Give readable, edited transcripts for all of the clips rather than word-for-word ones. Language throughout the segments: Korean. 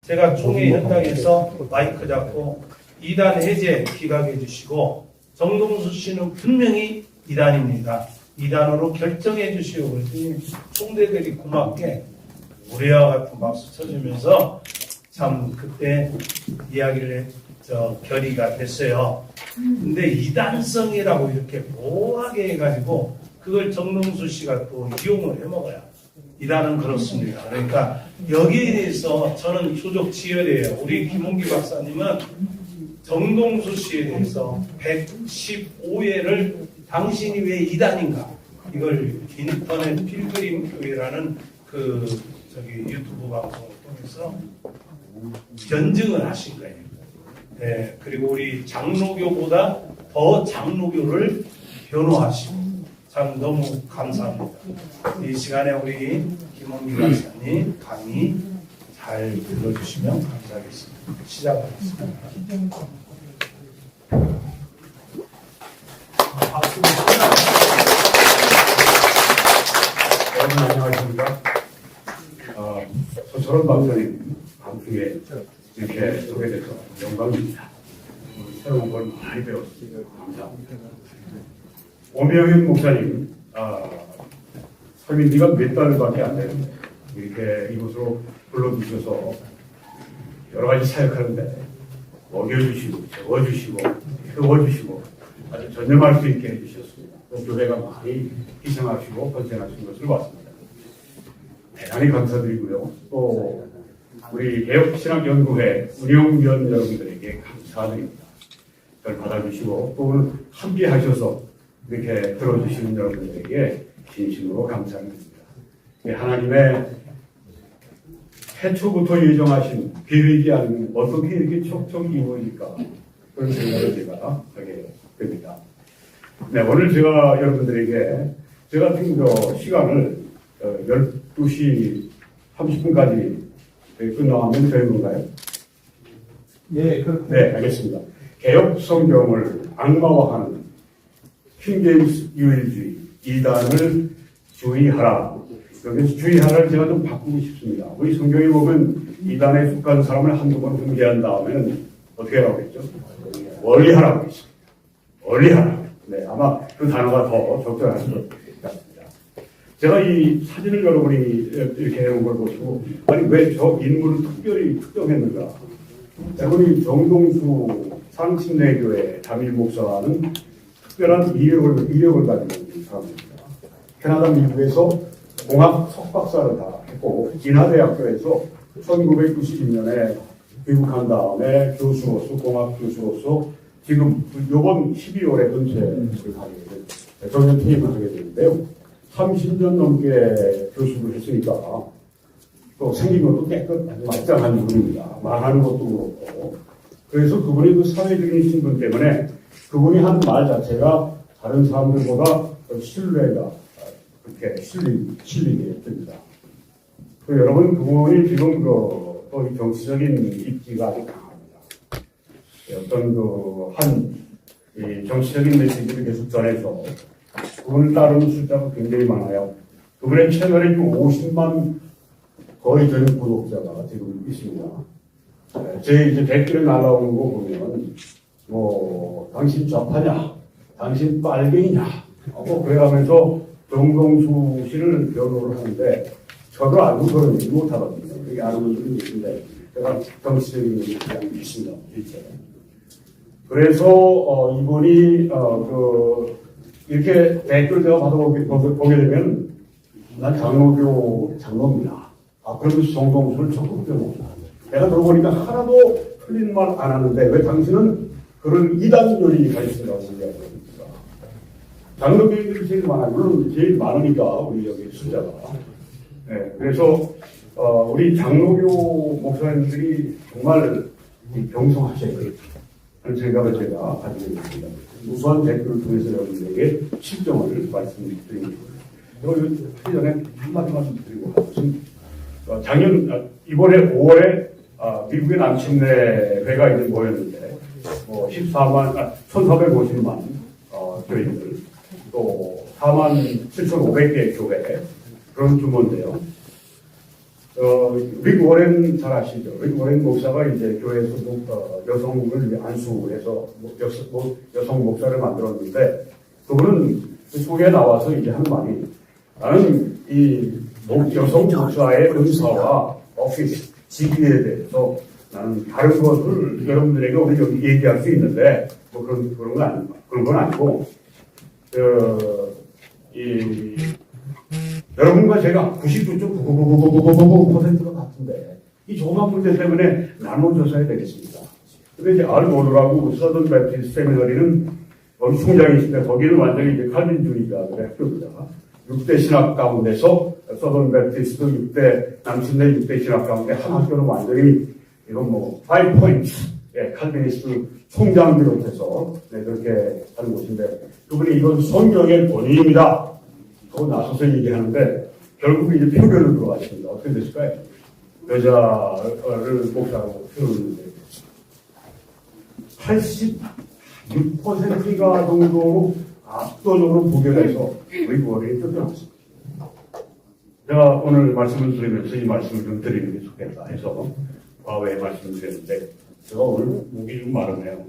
제가 총회 현장에서 마이크 잡고 이단 해제 기각해 주시고 정동수 씨는 분명히 이단입니다. 이단으로 결정해 주시오. 그랬더니 총대들이 고맙게 우리와 같은 박수 쳐주면서 참 그때 이야기를 결의가 됐어요. 근데 이단성이라고 이렇게 모호하게 해가지고 그걸 정동수 씨가 또 이용을 해먹어요. 이단은 그렇습니다. 그러니까 여기에 대해서 저는 조적 지혈이에요. 우리 김홍기 박사님은 정동수 씨에 대해서 115회를 당신이 왜 이단인가 이걸 인터넷 필그림 교회라는 유튜브 방송을 통해서 변증을 하신 거예요. 네, 그리고 우리 장로교보다 더 장로교를 변호하시고 참 너무 감사합니다. 이 시간에 우리 김홍기 박사님 강의 잘 들어주시면 감사하겠습니다. 시작하겠습니다. 여러분 안녕하십니까? 서철원 박사님 방송에 이렇게 소개돼서 영광입니다. 새로운 걸 많이 배웠습니다. 감사합니다. 오명현 목사님, 설민지가 몇 달밖에 안 되는데 이렇게 이곳으로 불러주셔서 여러 가지 사역하는데 먹여주시고 재워주시고 세워주시고 아주 전념할 수 있게 해주셨습니다. 또 교회가 많이 희생하시고 헌신하신 것을 봤습니다. 대단히 감사드리고요. 또 우리 개혁신학연구회 운영위원 여러분들에게 감사드립니다. 저를 받아주시고 또 오늘 함께하셔서 이렇게 들어주시는 여러분들에게 진심으로 감사드립니다. 하나님의 태초부터 예정하신 계획이 아니면 어떻게 이렇게 촉촉이 이루어질까 그런 생각을 제가 하게 됩니다. 네, 오늘 제가 여러분들에게 제가 지금 시간을 12시 30분까지 끝나가면 되는 건가요? 네, 그렇군요. 네, 알겠습니다. 개혁 성경을 악마화하는 킹제임스 유일주의 이단을 주의하라. 여기서 주의하라를 제가 좀 바꾸고 싶습니다. 우리 성경에 보면 이단에 속한 사람을 한두 번 훈계한 다음에는 어떻게 하라고 했죠? 멀리하라고 했습니다. 멀리하라. 네, 아마 그 단어가 더 적절한 것 같습니다. 제가 이 사진을 여러분이 이렇게 해놓은 걸 보시고 아니 왜 저 인물을 특별히 특정했는가? 여러분이 정동수 상침내교회 담임 목사는 특별한 이력을 가지고 있는 사람입니다. 캐나다 미국에서 공학 석박사를 다 했고 인하대학교에서 1992년에 귀국한 다음에 교수로서 공학 교수로서 지금 이번 12월에 은퇴를 하게 된 정년 퇴임을 하게 되는데요. 30년 넘게 교수를 했으니까 또 생긴 것도 깨끗 아주 말짱한 분입니다. 말하는 것도 그렇고 그래서 그분의 그 사회적인 신분 때문에 그분이 한 말 자체가 다른 사람들보다 신뢰가 그렇게 실리게 됩니다. 여러분 그분이 지금 또 이 정치적인 입지가 아주 강합니다. 어떤 이 정치적인 메시지를 계속 전해서 그분을 따르는 숫자가 굉장히 많아요. 그분의 채널에 50만 거의 되는 구독자가 지금 있습니다. 제 이제 댓글에 날라오는 거 보면 뭐 당신 좌파냐, 당신 빨갱이냐, 그래가면서 정동수 씨를 변호를 하는데 저도 알고 그런 얘기 못하거든요. 여기 아는 분들이 있는데 제가 정치적인 얘기가 있습니다. 실제. 그래서 이분이 이렇게 댓글 제가 받아보게 되면 난 장로입니다. 그러면서 정동수를 적극 변호합니다. 내가 들어보니까 하나도 틀린 말 안 하는데 왜 당신은 그런 이단 요인이 있으라고 이야기합니까? 장로교인들이 제일 많아요. 물론 제일 많으니까 우리 여기 숫자가. 네, 그래서 우리 장로교 목사님들이 정말 병성하셔야 하는 생각을 제가 가지고 있습니다. 우수한 댓글을 통해서 여러분들에게 실정을 말씀드립니다. 그리고 전에 한마디 말씀드리고 이번에 5월에 미국의 남침내회가 이제 모였는데 1450만 교인들 또 47,500개 교회 그런 규모인데요. 릭 워렌 잘 아시죠? 릭 워렌 목사가 이제 교회에서 여성을 안수해서 여성 목사를 만들었는데, 그분은 그 속에 나와서 이제 하는 말이, 나는 이 여성 목사의 은사와 오피스, 직위에 대해서 나는 다른 것을 여러분들에게 오늘 여기 얘기할 수 있는데, 뭐 그런 건 아니고, 여러분과 제가 99.99999%가 같은데, 이 조만 문제 때문에 나눠줘서야 되겠습니다. 근데 이제 알모르라고 서던 베프티스트 세미너리는 거기 총장이신데, 거기는 완전히 이제 칼빈주의자들의 학교입니다. 6대 신학 가운데서 서던 베프티스트 6대, 남신대 6대 신학 가운데 한 학교는 완전히 이건 뭐, 5포인트, 예, 칼빈니스트 총장 비롯해서, 네, 그렇게 하는 곳인데, 그분이 이건 성경의 본의입니다. 또 나서서 얘기하는데, 결국 이제 표결을 들어갔습니다. 어떻게 됐을까요? 여자를 목사라고 표현했는데, 86%가 정도로 압도적으로 부결해서 의원이 쫓겨났습니다. 제가 오늘 말씀을 드리면서 이 말씀을 좀 드리는 게 좋겠다 해서 과거에 말씀을 드렸는데, 제가 오늘 목이 좀 마르네요.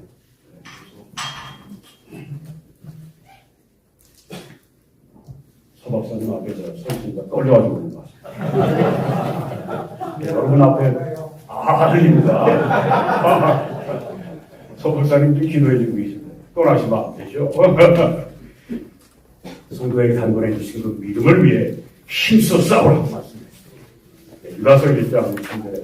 서 박사님 앞에 서 있으니까 떨려가지고 그런 것 같습니다. 여러분 앞에 들립니다. 서 박사님도 기도해주고 계신데 떠나시면 안 되죠. 성도에게 단번에 주신 그 믿음을 위해 힘써 싸우라고 말씀드렸습니다. 유다서 1장 3절에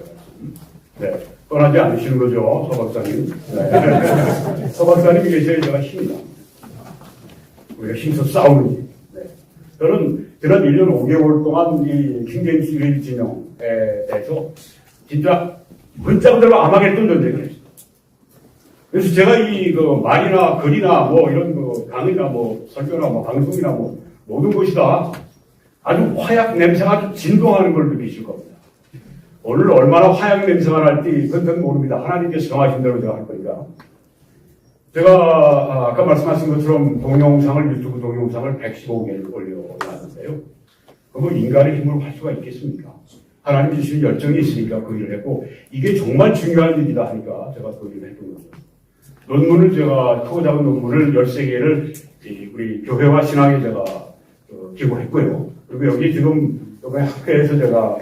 네, 떠나지 않으시는 거죠, 서 박사님. 네. 서 박사님이 계셔야 제가 힘이 납니다. 우리가 힘써 싸우는 저는 지난 1년 5개월 동안 이 킹제임스 유일 진영에 대해서 진짜 문자 그대로 암하겠던 전쟁을 했어요. 그래서 제가 이 말이나 글이나 뭐 이런 강의나 뭐 설교나 뭐 방송이나 뭐 모든 것이 다 아주 화약 냄새가 아주 진동하는 걸 느끼실 겁니다. 오늘 얼마나 화약 냄새가 날지 그건 모릅니다. 하나님께서 정하신 대로 제가 할 거니까. 제가 아까 말씀하신 것처럼 동영상을 유튜브 동영상을 115개를 올려놨는데요. 그거 인간의 힘으로 할 수가 있겠습니까? 하나님 주신 열정이 있으니까 그 일을 했고 이게 정말 중요한 일이다 하니까 제가 그 일을 했던 거죠. 논문을 제가 크고 작은 논문을 13개를 우리 교회와 신앙에 제가 기고했고요. 그리고 여기 지금 이번에 학회에서 제가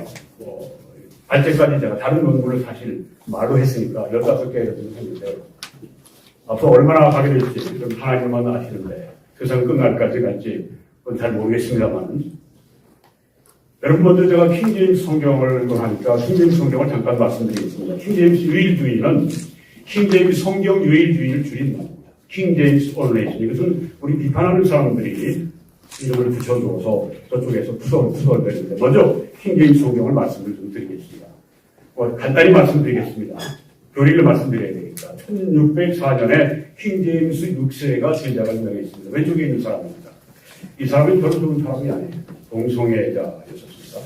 발제까지 제가 다른 논문을 사실 말로 했으니까 15개를 좀 했는데요. 앞으로 얼마나 가게 될지 좀 하나님만 아시는데 세상 끝날까지 갈지 그건 잘 모르겠습니다만 여러분 먼저 제가 킹제임스 성경을 하니까 킹제임스 성경을 잠깐 말씀드리겠습니다. 킹제임스 유일주의는 킹제임스 성경 유일주의를 줄인 말입니다. 킹제임스 올레이션 이것은 우리 비판하는 사람들이 이름을 붙여줘서 저쪽에서 푸설푸설대는데 먼저 킹제임스 성경을 말씀을 좀 드리겠습니다. 간단히 말씀드리겠습니다. 교리를 말씀드려야 되니까 1604년에 킹제임스 6세가 제자가 유명했습니다. 왼쪽에 있는 사람입니다. 이 사람은 별로 좋은 사람이 아니에요. 동성애자였었습니다.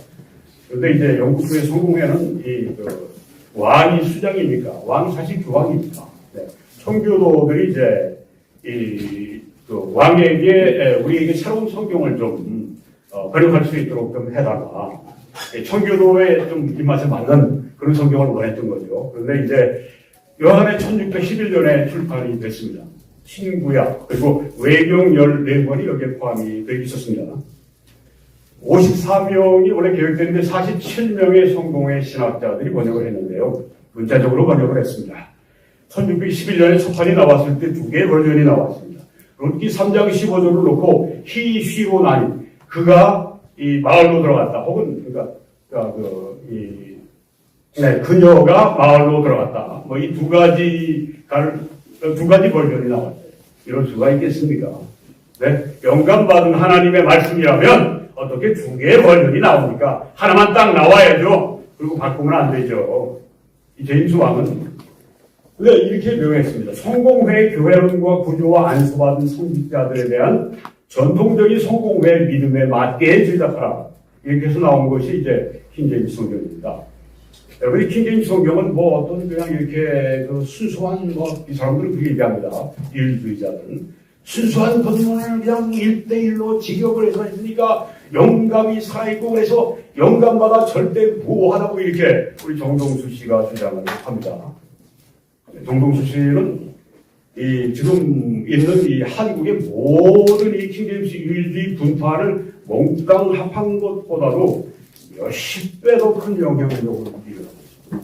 그런데 이제 영국의 성공회는 왕이 수장이니까 왕이 사실 교황이니까 네. 청교도들이 이제 왕에게 우리에게 새로운 성경을 좀 번역할 수 있도록 좀 해달라. 청교도에 좀 입맛에 맞는 그런 성경을 원했던 거죠. 그런데 이제 요한의 1611년에 출판이 됐습니다. 신구약 그리고 외경 14권이 여기에 포함이 되어 있었습니다. 54명이 원래 계획됐는데 47명의 성공의 신학자들이 번역을 했는데요. 문자적으로 번역을 했습니다. 1611년에 첫판이 나왔을 때 2개의 버전이 나왔습니다. 룻기 3장 15절을 놓고 he, she로 나뉜 그가 이 마을로 들어갔다. 혹은 그녀가 마을로 들어갔다. 뭐 이 두 가지 버전이 나왔어요. 이럴 수가 있겠습니까? 네, 영감받은 하나님의 말씀이라면 어떻게 2개의 버전이 나옵니까? 하나만 딱 나와야죠. 그리고 바꾸면 안 되죠. 이 제임스 왕은 이렇게 명했습니다. 성공회의 교회론과 구조와 안수받은 성직자들에 대한 전통적인 성공회의 믿음에 맞게 제작하라. 이렇게 해서 나온 것이 이제 킹제임스 성경입니다. 여러분, 킹제임스 성경은 뭐 어떤 그냥 이렇게 순수한 이 사람들은 그렇게 얘기합니다. 유일주의자들은. 순수한 본문을 그냥 1대1로 직역을 해서 했으니까 영감이 살아있고 그래서 영감마다 절대 무오하다고 이렇게 우리 정동수 씨가 주장을 합니다. 정동수 씨는 지금 있는 이 한국의 모든 이 킹제임스 유일주의 분파를 몽땅 합한 것보다도 몇십 배 더 큰 영향력을 일어나고 있습니다.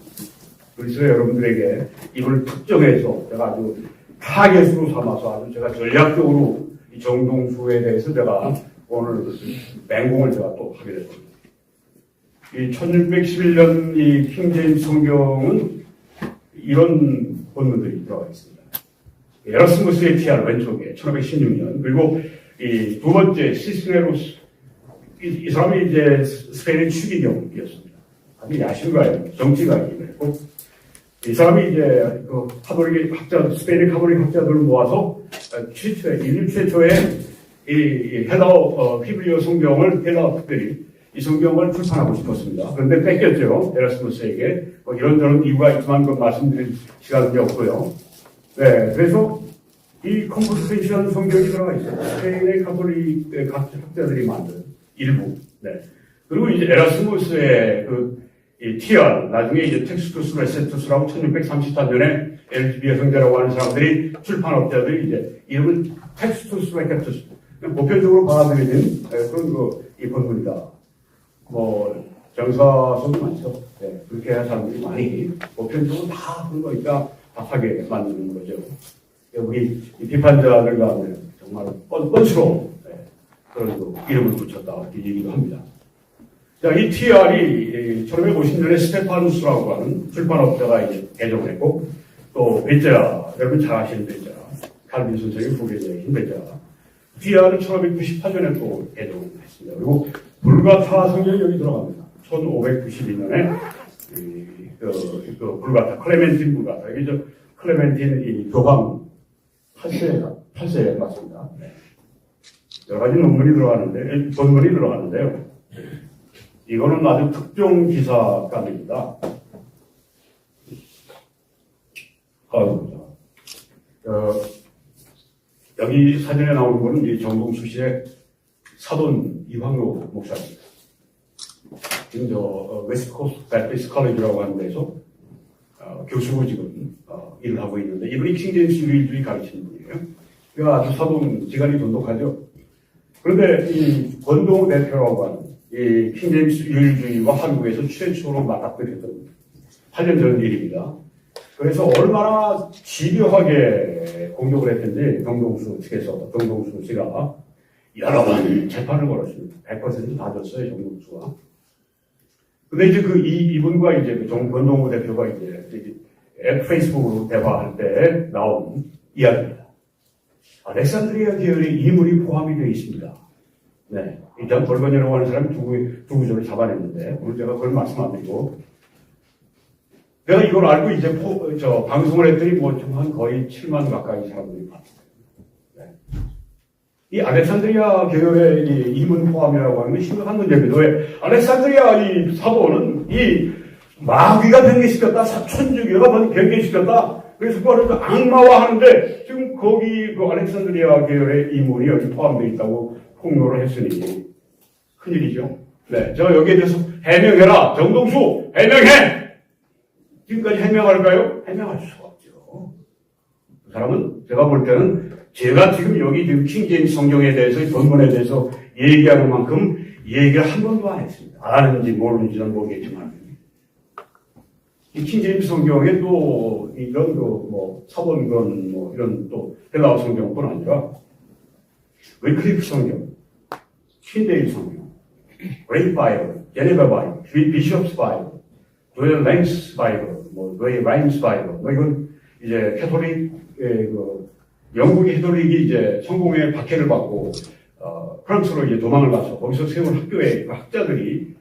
그래서 여러분들에게 이걸 특정해서 제가 아주 타겟으로 삼아서 아주 제가 전략적으로 이 정동수에 대해서 제가 오늘 맹공을 제가 또 하게 됐습니다. 이 1611년 이 킹제임스 성경은 이런 본문들이 들어가 있습니다. 에라스무스의 티아르 왼쪽에 1516년, 그리고 이 두 번째 시스네로스, 이 사람이 이제 스페인의 추기경이었습니다. 아주 야심가예요. 정치가이고, 이 사람이 이제 그 카톨릭 학자, 스페인의 카톨릭 학자들을 모아서 인류 최초의 이 헬라어 히브리어 성경을 헬라어 특별히 이 성경을 출판하고 싶었습니다. 그런데 뺏겼죠. 에라스무스에게. 이런저런 이유가 있지만 그 말씀드릴 시간이 없고요. 네, 그래서 이 컴포스테이션 성경이 들어가 있어요. 스페인의 카톨릭 학자들이 만든 일부. 네. 그리고 이제 에라스무스의 이 티알, 나중에 이제 텍스투스 레세투스라고 1634년에 LGB 형제라고 하는 사람들이 출판업자들이 이제 이름은 텍스투스 레세투스. 보편적으로 받아들이는 그런 이 본문이다. 정사서도 많죠. 네, 그렇게 한 사람들이 많이 보편적으로 다 그런 거니까 답하게 만드는 거죠. 우리 비판자들 가운데 정말 뻔뻔스러운 그런 이름을 붙였다 이렇게 얘기도 합니다. 자, 이 TR이 1550년에 스테파누스라고 하는 출판업자가 이제 개정을 했고, 또 베제라, 여러분 잘 아시는 베제라, 칼빈 선생의 후계자인 베제라, TR은 1598년에 또 개정을 했습니다. 그리고 불가타 성경이 여기 들어갑니다. 1592년에 불가타, 클레멘틴 불가타, 이게 클레멘틴 이 교황 8세 맞습니다. 네. 여러 가지 논문이 들어가는데, 본문이 들어가는데요. 이거는 아주 특종 기사감입니다. 여기 사진에 나오는 거는 이 정동수 씨의 사돈 이황로 목사입니다. 지금 웨스트코스트 배프티스트 컬리지라고 하는 데서 교수로 지금 일을 하고 있는데, 이분이 킹제임스 유일주의 가르치는 분이에요. 그러니까 아주 사돈 지간이 돈독하죠. 그런데 이 권동우 대표라고 하는 이 킹제임스 유일주의와 한국에서 최초로 맞닥뜨렸던 8년 전 일입니다. 그래서 얼마나 집요하게 공격을 했는지 정동수 측에서 정동수 씨가 여러 번 재판을 걸었습니다. 100%다 졌어요, 정동수가. 근데 이제 이분과 이제 권동우 대표가 이제 페이스북으로 대화할 때 나온 이야기입니다. 알렉산드리아 계열의 인물이 포함이 되어 있습니다. 네. 일단 벌건이라고 하는 사람이 두 구조를 잡아냈는데, 오늘 제가 그걸 말씀 안 드리고, 내가 이걸 알고 이제 방송을 했더니 한 거의 7만 가까이 사람들이 봤어요. 네. 이 알렉산드리아 계열의 이 인물 포함이라고 하는 건 심각한 문제입니다. 왜? 알렉산드리아 이 사도는 이 마귀가 변개시켰다, 천주교가 변개시켰다. 그래서 그거를 악마화하는데 지금 거기 알렉산드리아 계열의 인물이 여기 포함되어 있다고 폭로를 했으니 큰일이죠. 네, 제가 여기에 대해서 해명해라. 정동수 해명해. 지금까지 해명할까요? 해명할 수가 없죠. 그 사람은 제가 볼 때는 제가 지금 여기 킹제임스 성경에 대해서 본문에 대해서 얘기하는 만큼 얘기를 한 번도 안 했습니다. 아는지 모르는지는 모르겠지만 이 킹제임스 성경에 또 이런 사본권 이런 또 헬라어 성경뿐 아니라 위클리프 성경, 킨데일 성경, 그레이트 바이블, 제네바 바이블, 비숍스 바이블, 조엘 랭스 바이블, 노예 라임스 바이블, 이건 이제 캐톨릭 영국의 캐톨릭이 이제 성공의 박해를 받고 프랑스로 이제 도망을 가서 거기서 세운 학교의 학자들이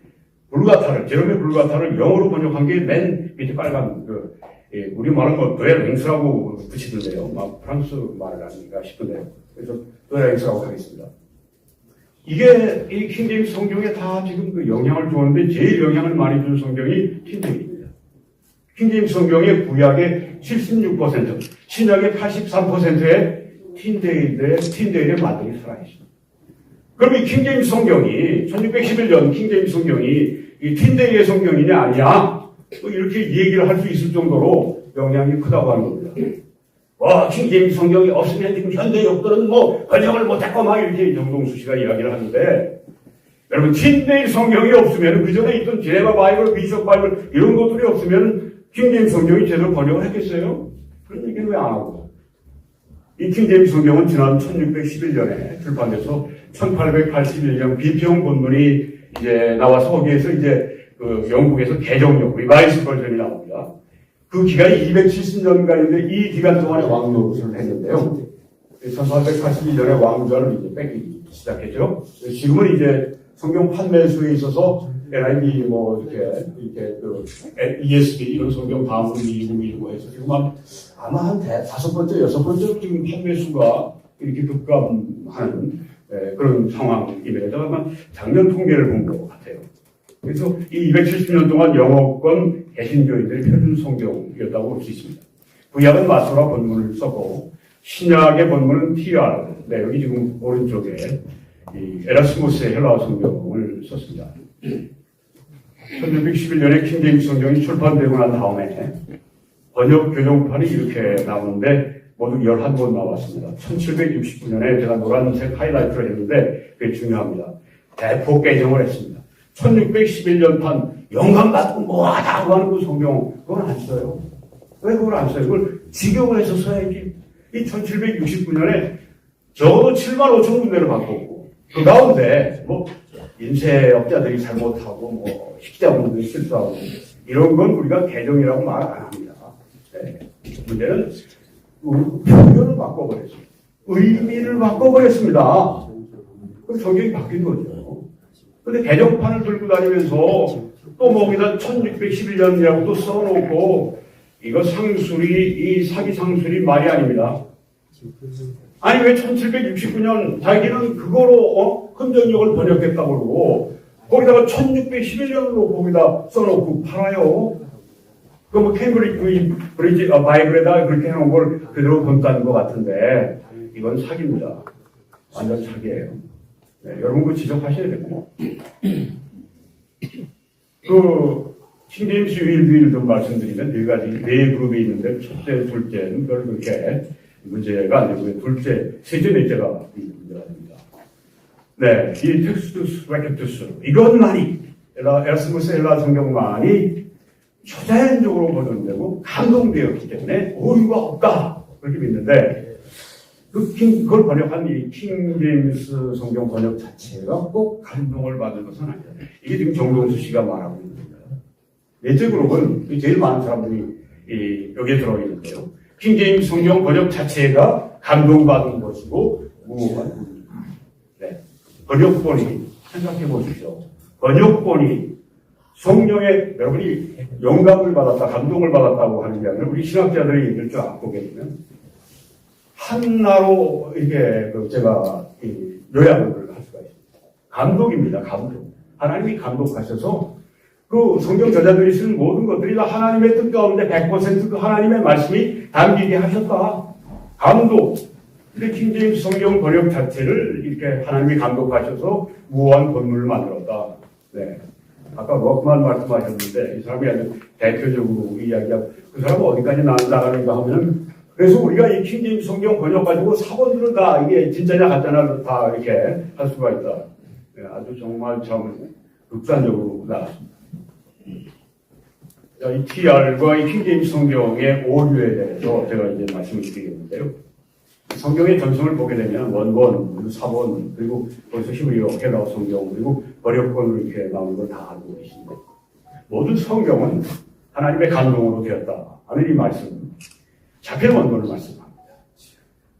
제롬의 불가타를 영어로 번역한 게 맨 밑에 빨간 우리 말은 노예 랭스라고 붙이던데요. 막 프랑스 말 아닌가 싶은데요. 그래서 노예 랭스라고 하겠습니다. 이게 이 킹제임스 성경에 다 지금 영향을 주었는데 제일 영향을 많이 준 성경이 킹제임스입니다. 킹제임스 성경의 구약의 76%, 신약의 83%의 틴데일의 말들이 살아있습니다. 그럼 이 킹제임스 성경이 1611년 킹제임스 성경이 이 틴데이의 성경이냐 아니냐 또 이렇게 얘기를 할 수 있을 정도로 영향이 크다고 하는 겁니다. 킹제임스 성경이 없으면 지금 현대 역들은 뭐 번역을 못했고 막 이렇게 정동수 씨가 이야기를 하는데 여러분 틴데이 성경이 없으면 그 전에 있던 제네바 바이블, 비숍 바이블 이런 것들이 없으면 킹제임스 성경이 제대로 번역을 했겠어요? 그런 얘기는 왜 안 하고? 이 킹제임스 성경은 지난 1611년에 출판돼서 1881년 비평 본문이 이제 나와서 거기에서 이제 그 영국에서 개정력, 리바이스 버전이 나옵니다. 그 기간이 270년간인데 이 기간 동안에 왕노릇을 했는데요. 1881년에 왕좌를 이제 뺏기 시작했죠. 지금은 이제 성경 판매수에 있어서 NIV 뭐 이렇게 그 ESV 이런 성경 다음으로 밀고 해서 지금 아마 한 5번째, 6번째 지금 판매수가 이렇게 급감하는 그런 상황임에다가 아마 작년 통계를 본 것 같아요. 그래서 이 270년 동안 영어권 개신교인들의 표준 성경이었다고 볼 수 있습니다. 구약은 마소라 본문을 썼고 신약의 본문은 TR, 네, 여기 지금 오른쪽에 이 에라스무스의 헬라어 성경을 썼습니다. 1611년에 킹제임스 성경이 출판되고 난 다음에 번역 교정판이 이렇게 나오는데 모두 11권 나왔습니다. 1769년에 제가 노란색 하이라이트를 했는데 그게 중요합니다. 대폭 개정을 했습니다. 1611년판 영감받고 뭐하다고 하는 그 성경 그건 안 써요. 왜 그걸 안 써요? 그걸 직역을 해서 써야지. 이 1769년에 적어도 7만 5천 군데를 바꿨고 그 가운데 뭐 인쇄업자들이 잘못하고 뭐 식자분들이 실수하고 이런 건 우리가 개정이라고 말 안 합니다. 네. 문제는 표현을 바꿔버렸어요. 의미를 바꿔버렸습니다. 그 성경이 바뀐 거죠. 근데 개정판을 들고 다니면서 또 거기다 1611년이라고 또 써놓고 이거 상술이 이 사기 상술이 말이 아닙니다. 아니 왜 1769년 자기는 그거로 금정역을 번역했다고 그러고 거기다가 1611년으로 거기다 써놓고 팔아요. 그 뭐 캠브리지 바이블에다 그렇게 해놓은 걸 그대로 본다는 것 같은데 이건 사기입니다. 완전 사기예요. 네, 여러분 그 지적하셔야 되고 그 킹제임스 유일비를 좀 말씀드리면 네 그룹이 있는데 첫째, 둘째는 별 그렇게 문제가 아니고 둘째, 셋째, 넷째가 문제가 됩니다. 네, 이 텍스투스, 레케투스 이것만이 에라스무스 헬라 성경만이 초자연적으로 번역되고 감동되었기 때문에 오류가 없다 그렇게 믿는데 그걸 번역한 이 킹제임스 성경 번역 자체가 꼭 감동을 받을 것은 아니다. 이게 지금 정동수 씨가 말하고 있는 겁니다. 넷째 그룹은 제일 많은 사람들이 여기에 들어있는데요. 킹제임스 성경 번역 자체가 감동받은 것이고 무모한 분입니다. 네. 번역본이 생각해 보십시오. 번역본이 성령의 여러분이 영감을 받았다, 감동을 받았다고 하는 게 아니라 우리 신학자들의 얘기를 쫙 보게 되면 하나로 이렇게 제가 요약을 할 수가 있습니다. 감독입니다. 감독. 하나님이 감독하셔서 그 성경 저자들이 쓰는 모든 것들이 다 하나님의 뜻 가운데 100% 그 하나님의 말씀이 담기게 하셨다. 감독. 근데 킹제임스 성경 번역 자체를 이렇게 하나님이 감독하셔서 무한 본문을 만들었다. 네. 아까 럭만 말씀하셨는데 이 사람이 아주 대표적으로 이야기하고 그 사람은 어디까지 나가는가 하면 그래서 우리가 이 킹제임스 성경 번역 가지고 사본들은 다 이게 진짜냐 가짜냐 다 이렇게 할 수가 있다. 네, 아주 정말 참 극단적으로 나갔습니다. 이 TR과 이 킹제임스 성경의 오류에 대해서 제가 이제 말씀을 드리겠는데요. 성경의 전성을 보게 되면 원본, 그리고 사본, 그리고 거기서 히브리어, 헬라어 성경, 그리고 번역본으로 이렇게 나오는 걸 다 알고 계신데 모든 성경은 하나님의 감동으로 되었다 하는 이 말씀, 자필 원본을 말씀합니다.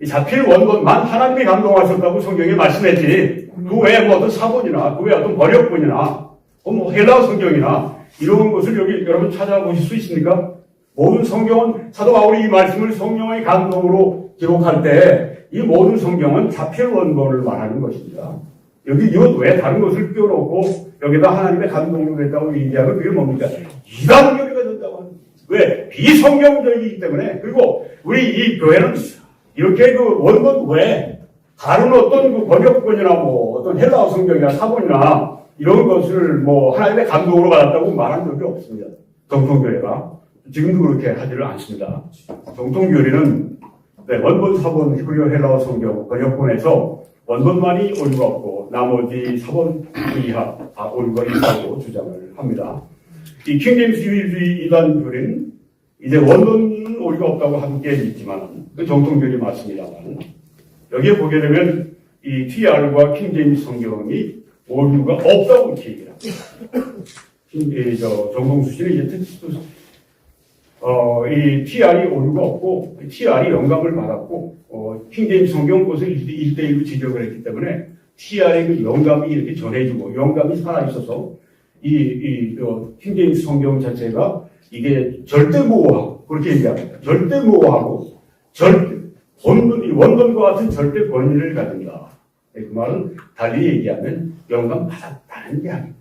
이 자필 원본만 하나님이 감동하셨다고 성경에 말씀했지 그 외에 뭐 어떤 사본이나 그 외에 어떤 번역본이나 뭐 헬라어 성경이나 이런 것을 여기 여러분 찾아보실 수 있습니까? 모든 성경은 사도 바울이 이 말씀을 성령의 감동으로 기록할 때 이 모든 성경은 자필 원본을 말하는 것입니다. 여기 이것 외에 다른 것을 끼워놓고 여기다 하나님의 감동으로 됐다고 얘기하면 그게 뭡니까? 이단교리가 된다고 하는 거예요. 왜? 비성경적이기 때문에. 그리고 우리 이 교회는 이렇게 그 원본 외에 다른 어떤 그 번역본이나 뭐 어떤 헬라어 성경이나 사본이나 이런 것을 뭐 하나님의 감동으로 받았다고 말한 적이 없습니다. 정통교회가. 지금도 그렇게 하지를 않습니다. 정통교회는 원본, 사본, 히브리어, 헬라어 성경 번역본에서 원본만이 오류가 없고 나머지 사본 이하 다 오류가 있다고 주장을 합니다. 이 킹제임스 유일주의 이단 교회는 이제 원본은 오류가 없다고 함께 있지만 그 정통교회 맞습니다만 여기에 보게 되면 이 TR과 킹제임스 성경이 오류가 없다고 이렇게 얘기를 합니다. 정동수 씨는 이제 텍스트 이 TR이 오류가 없고 TR이 영감을 받았고 킹제임스 성경 것을 1대1로 지적을 했기 때문에 TR의 그 영감이 이렇게 전해지고 영감이 살아있어서 킹제임스 성경 자체가 이게 절대 모호하고 그렇게 얘기합니다. 절대 모호하고 원본과 같은 절대 권위를 가진다. 그 말은 달리 얘기하면 영감 받았다는 이야기.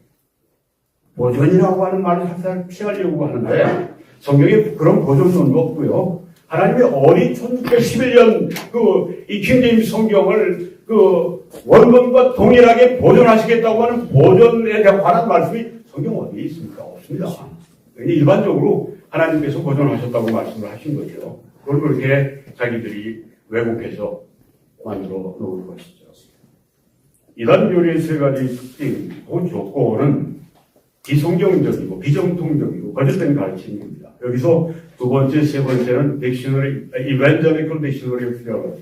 보존이라고 하는 말을 항상 피하려고 하는데 성경에 그런 보존론도 없고요. 하나님의 어린 1611년 이 킹제임스 성경을 원본과 동일하게 보존하시겠다고 하는 보존에 관한 말씀이 성경 어디에 있습니까? 없습니다. 일반적으로 하나님께서 보존하셨다고 말씀을 하신 거죠. 그걸 그렇게 자기들이 왜곡해서 만들어 놓은 것이죠. 이단 교리의 세 가지 특징, 조건은 비성경적이고 비정통적이고 거짓된 가르침입니다. 여기서 두 번째, 세 번째는 이벤저리컬 딕셔너리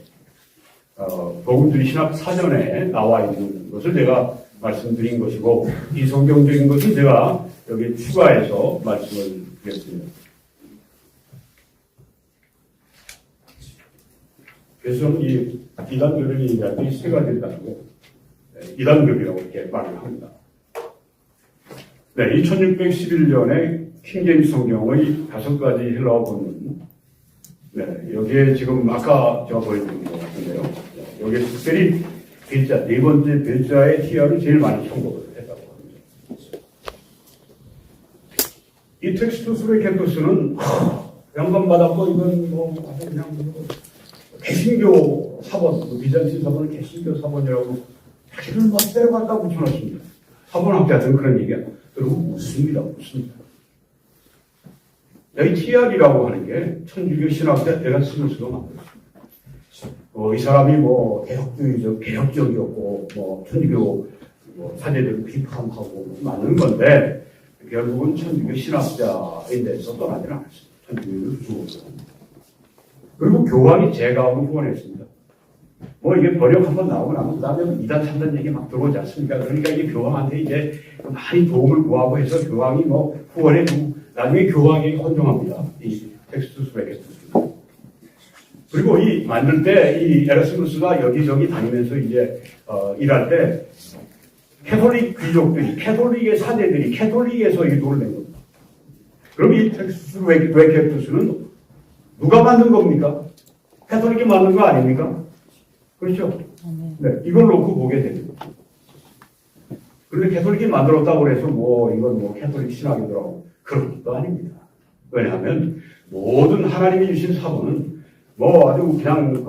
복음주의 신학 사전에 나와 있는 것을 제가 말씀드린 것이고 비성경적인 것은 제가 여기 추가해서 말씀을 드렸습니다. 그래서 저는 이 이단교를 얘기할 때 세 가지를 있다고 이단교이라고 이렇게 말을 합니다. 네, 1611년에 킹제임스 성경의 5가지 헬라어 본문. 네, 여기에 지금 아까 제가 보여드린 것 같은데요. 여기에 특별히 글자, 네 번째 글자의 TR을 제일 많이 선곡을 했다고 합니다. 이 텍스트 수레 캔토스는 영감받았고 이건 뭐 그냥 개신교 사본, 비잔틴 사본은 개신교 사본이라고 자기를 막 때려갔다 붙여놨습니다. 사본학자들은 그런 얘기야. 그리고 웃습니다. 여기 TR이라고 하는 게 천주교 신학자 에라스무스가 만들었습니다. 이 사람이 뭐 개혁적이었고 천주교 사제들을 비판하고 만든 건데 결국은 천주교 신학자인데서 떠나지는 않았습니다. 천주교를 주었고 그리고 교황이 제가함을 후원했습니다. 이게 번역 한번 나오고 나면 그 다음에 2단, 3단 얘기 막 들어오지 않습니까? 그러니까 이게 교황한테 이제 많이 도움을 구하고 해서 교황이 후원해주고 나중에 교황에게 헌정합니다. 이 텍스트 수레 그리고 이 만들 때 이 에라스무스가 여기저기 다니면서 이제 일할 때 캐톨릭 귀족들이, 캐톨릭의 사제들이 캐톨릭에서 이 돈을 낸 겁니다. 그럼 이 텍스트 수레 누가 만든 겁니까? 캐톨릭이 만든 거 아닙니까? 그렇죠? 네, 이걸 놓고 보게 됩니다. 그런데 캐톨릭이 만들었다고 해서 이건 캐톨릭 신학이더라고. 그런 것도 아닙니다. 왜냐하면 모든 하나님이 주신 사본은 아주 그냥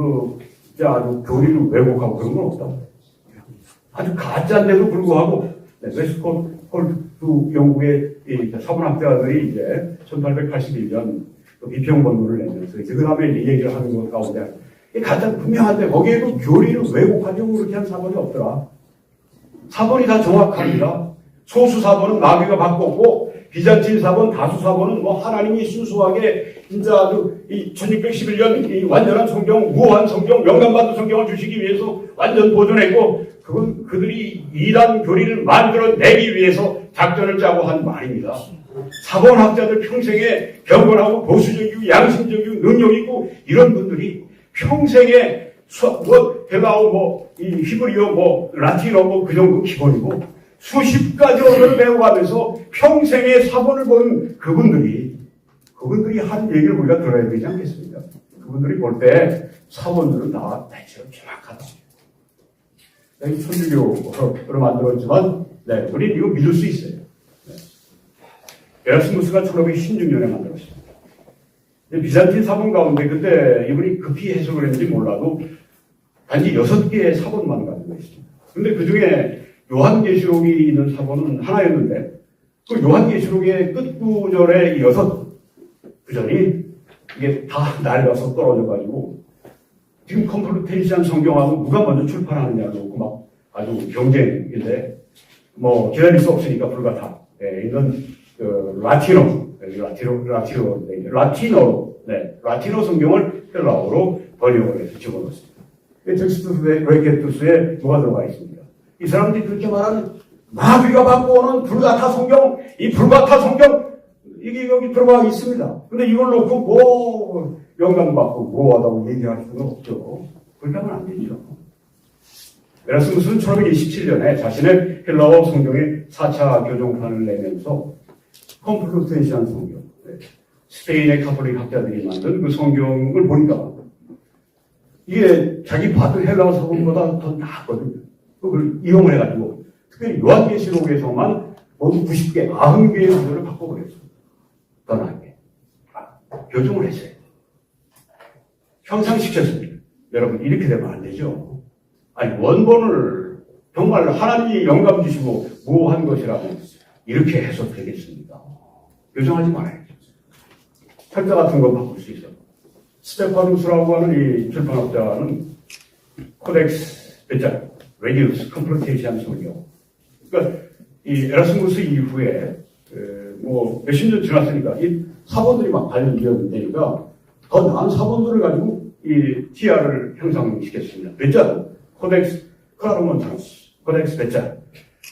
아주 교리를 왜곡하고 그런 건 없다. 아주 가짜인데도 불구하고 웨스트콜트 영국의 사본학자들이 이제 1881년 비평 본문을 내면서 그 다음에 얘기를 하는 것 가운데 가장 분명한데 거기에도 교리를 왜곡하려고 그렇게 한 사본이 없더라. 사본이 다 정확합니다. 소수 사본은 마귀가 바꿨고 비잔틴 사본, 다수 사본은 하나님이 순수하게 진짜 아주 1611년 이 완전한 성경, 무한 성경, 영감받은 성경을 주시기 위해서 완전 보존했고 그건 그들이 이단 교리를 만들어내기 위해서 작전을 짜고 한 말입니다. 사본학자들 평생에 경건하고 보수적이고 양심적이고 능력 있고 이런 분들이 평생에 헬라어 이 히브리어 라틴어 그 정도 기본이고 수십 가지 언어를 배워가면서 평생에 사본을 본 그분들이 한 얘기를 우리가 들어야 되지 않겠습니까? 그분들이 볼 때 사본들은 다 대체로 정확하다. 이 천주교로 만들었지만 우리 이거 믿을 수 있어요. 에라스무스가 1516년에 만들었습니다. 비잔틴 사본 가운데 그때 이분이 급히 해석을 했는지 몰라도 단지 6개의 사본만 가지고 있습니다. 근데 그 중에 요한계시록이 있는 사본은 하나였는데, 그 요한계시록의 끝구절에 6구절이 이게 다 날려서 떨어져가지고, 지금 컴플리테이션 성경하고 누가 먼저 출판하느냐 놓고 막 아주 경쟁인데, 뭐, 기다릴 수 없으니까 불가타. 네, 이건, 라틴어 성경을 헬라어로 번역을 해서 집어넣었습니다. 텍스트 브레케투스에 뭐가 들어가 있습니다. 이 사람들이 그렇게 말하는 마귀가 받고 오는 불가타 성경, 이 불가타 성경, 이게 여기 들어가 있습니다. 근데 이걸 놓고 뭐, 영감받고 뭐하다고 얘기할 수는 없죠. 그렇게 하면 안 되죠. 에라스무스는 1527년에 자신의 헬라어 성경의 4차 교정판을 내면서 컴플루텐시안 성경, 스페인의 카톨릭 학자들이 만든 그 성경을 보니까 이게 자기 받은 헬라어 사본보다 더 나았거든요. 그걸 이용을 해가지고 특별히 요한계시록에서만 모두 90개, 90개의 구절을 바꿔버렸어요. 더 나게. 교정을 했어요. 형상시켰습니다. 여러분, 이렇게 되면 안 되죠. 아니, 원본을 정말 하나님이 영감 주시고 무한 것이라면 이렇게 해서 되겠습니다. 교정하지 말아야죠. 철자 같은 거 바꿀 수 있어요. 스테파누스라고 하는 이 출판업자는 코덱스 베자, 레디우스, 컴플리테이션 성경. 그러니까 이 에라스무스 이후에 뭐 몇십 년 지났으니까 이 사본들이 막 발견되니까 더 나은 사본들을 가지고 이 TR을 형성시켰습니다. 베자, 코덱스 클라르몬타누스, 코덱스 베자.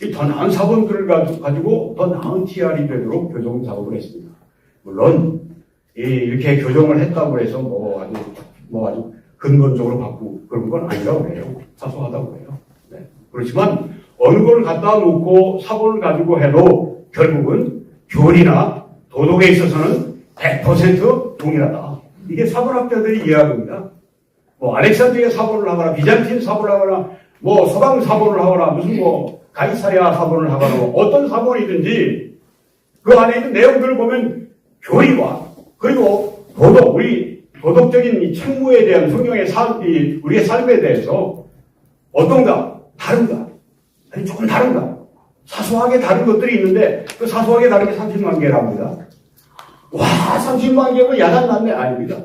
이 더 나은 사본들을 가지고 더 나은 TR이 되도록 교정 작업을 했습니다. 물론 이렇게 교정을 했다고 해서 뭐 아주 근본적으로 바꾸고 그런 건 아니라고 해요. 사소하다고 해요. 네. 그렇지만 어느 걸 갖다 놓고 사본을 가지고 해도 결국은 교리나 도덕에 있어서는 100% 동일하다. 이게 사본학자들이 이해합니다. 뭐 알렉산드리아 사본을 하거나 비잔틴 사본을 하거나 뭐 서방 사본을 하거나 무슨 뭐 가이사리아 사본을 하거나 뭐 어떤 사본이든지 그 안에 있는 내용들을 보면 교리와 그리고 도덕, 우리 도덕적인 이 책무에 대한 성경의 우리의 삶에 대해서 어떤가? 다른가? 아니, 조금 다른가? 사소하게 다른 것들이 있는데, 그 사소하게 다른 게 30만 개랍니다. 와, 30만 개면 야단났네? 아닙니다.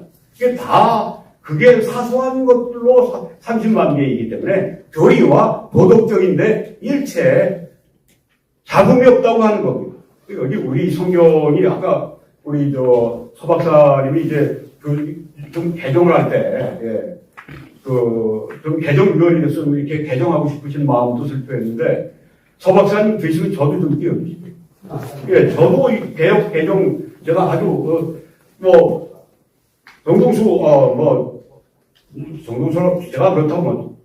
그게 사소한 것들로 30만 개이기 때문에 교리와 도덕적인데 일체 잡음이 없다고 하는 겁니다. 여기 우리 성경이 아까 우리 서 박사님이 이제 좀 개정을 할 때, 좀 개정위원이 돼서 이렇게 개정하고 싶으신 마음도 슬퍼했는데, 서 박사님 계시면 저도 좀 띄워주시고요. 예, 저도 이 개정, 제가 아주, 정동수, 제가 그렇다면,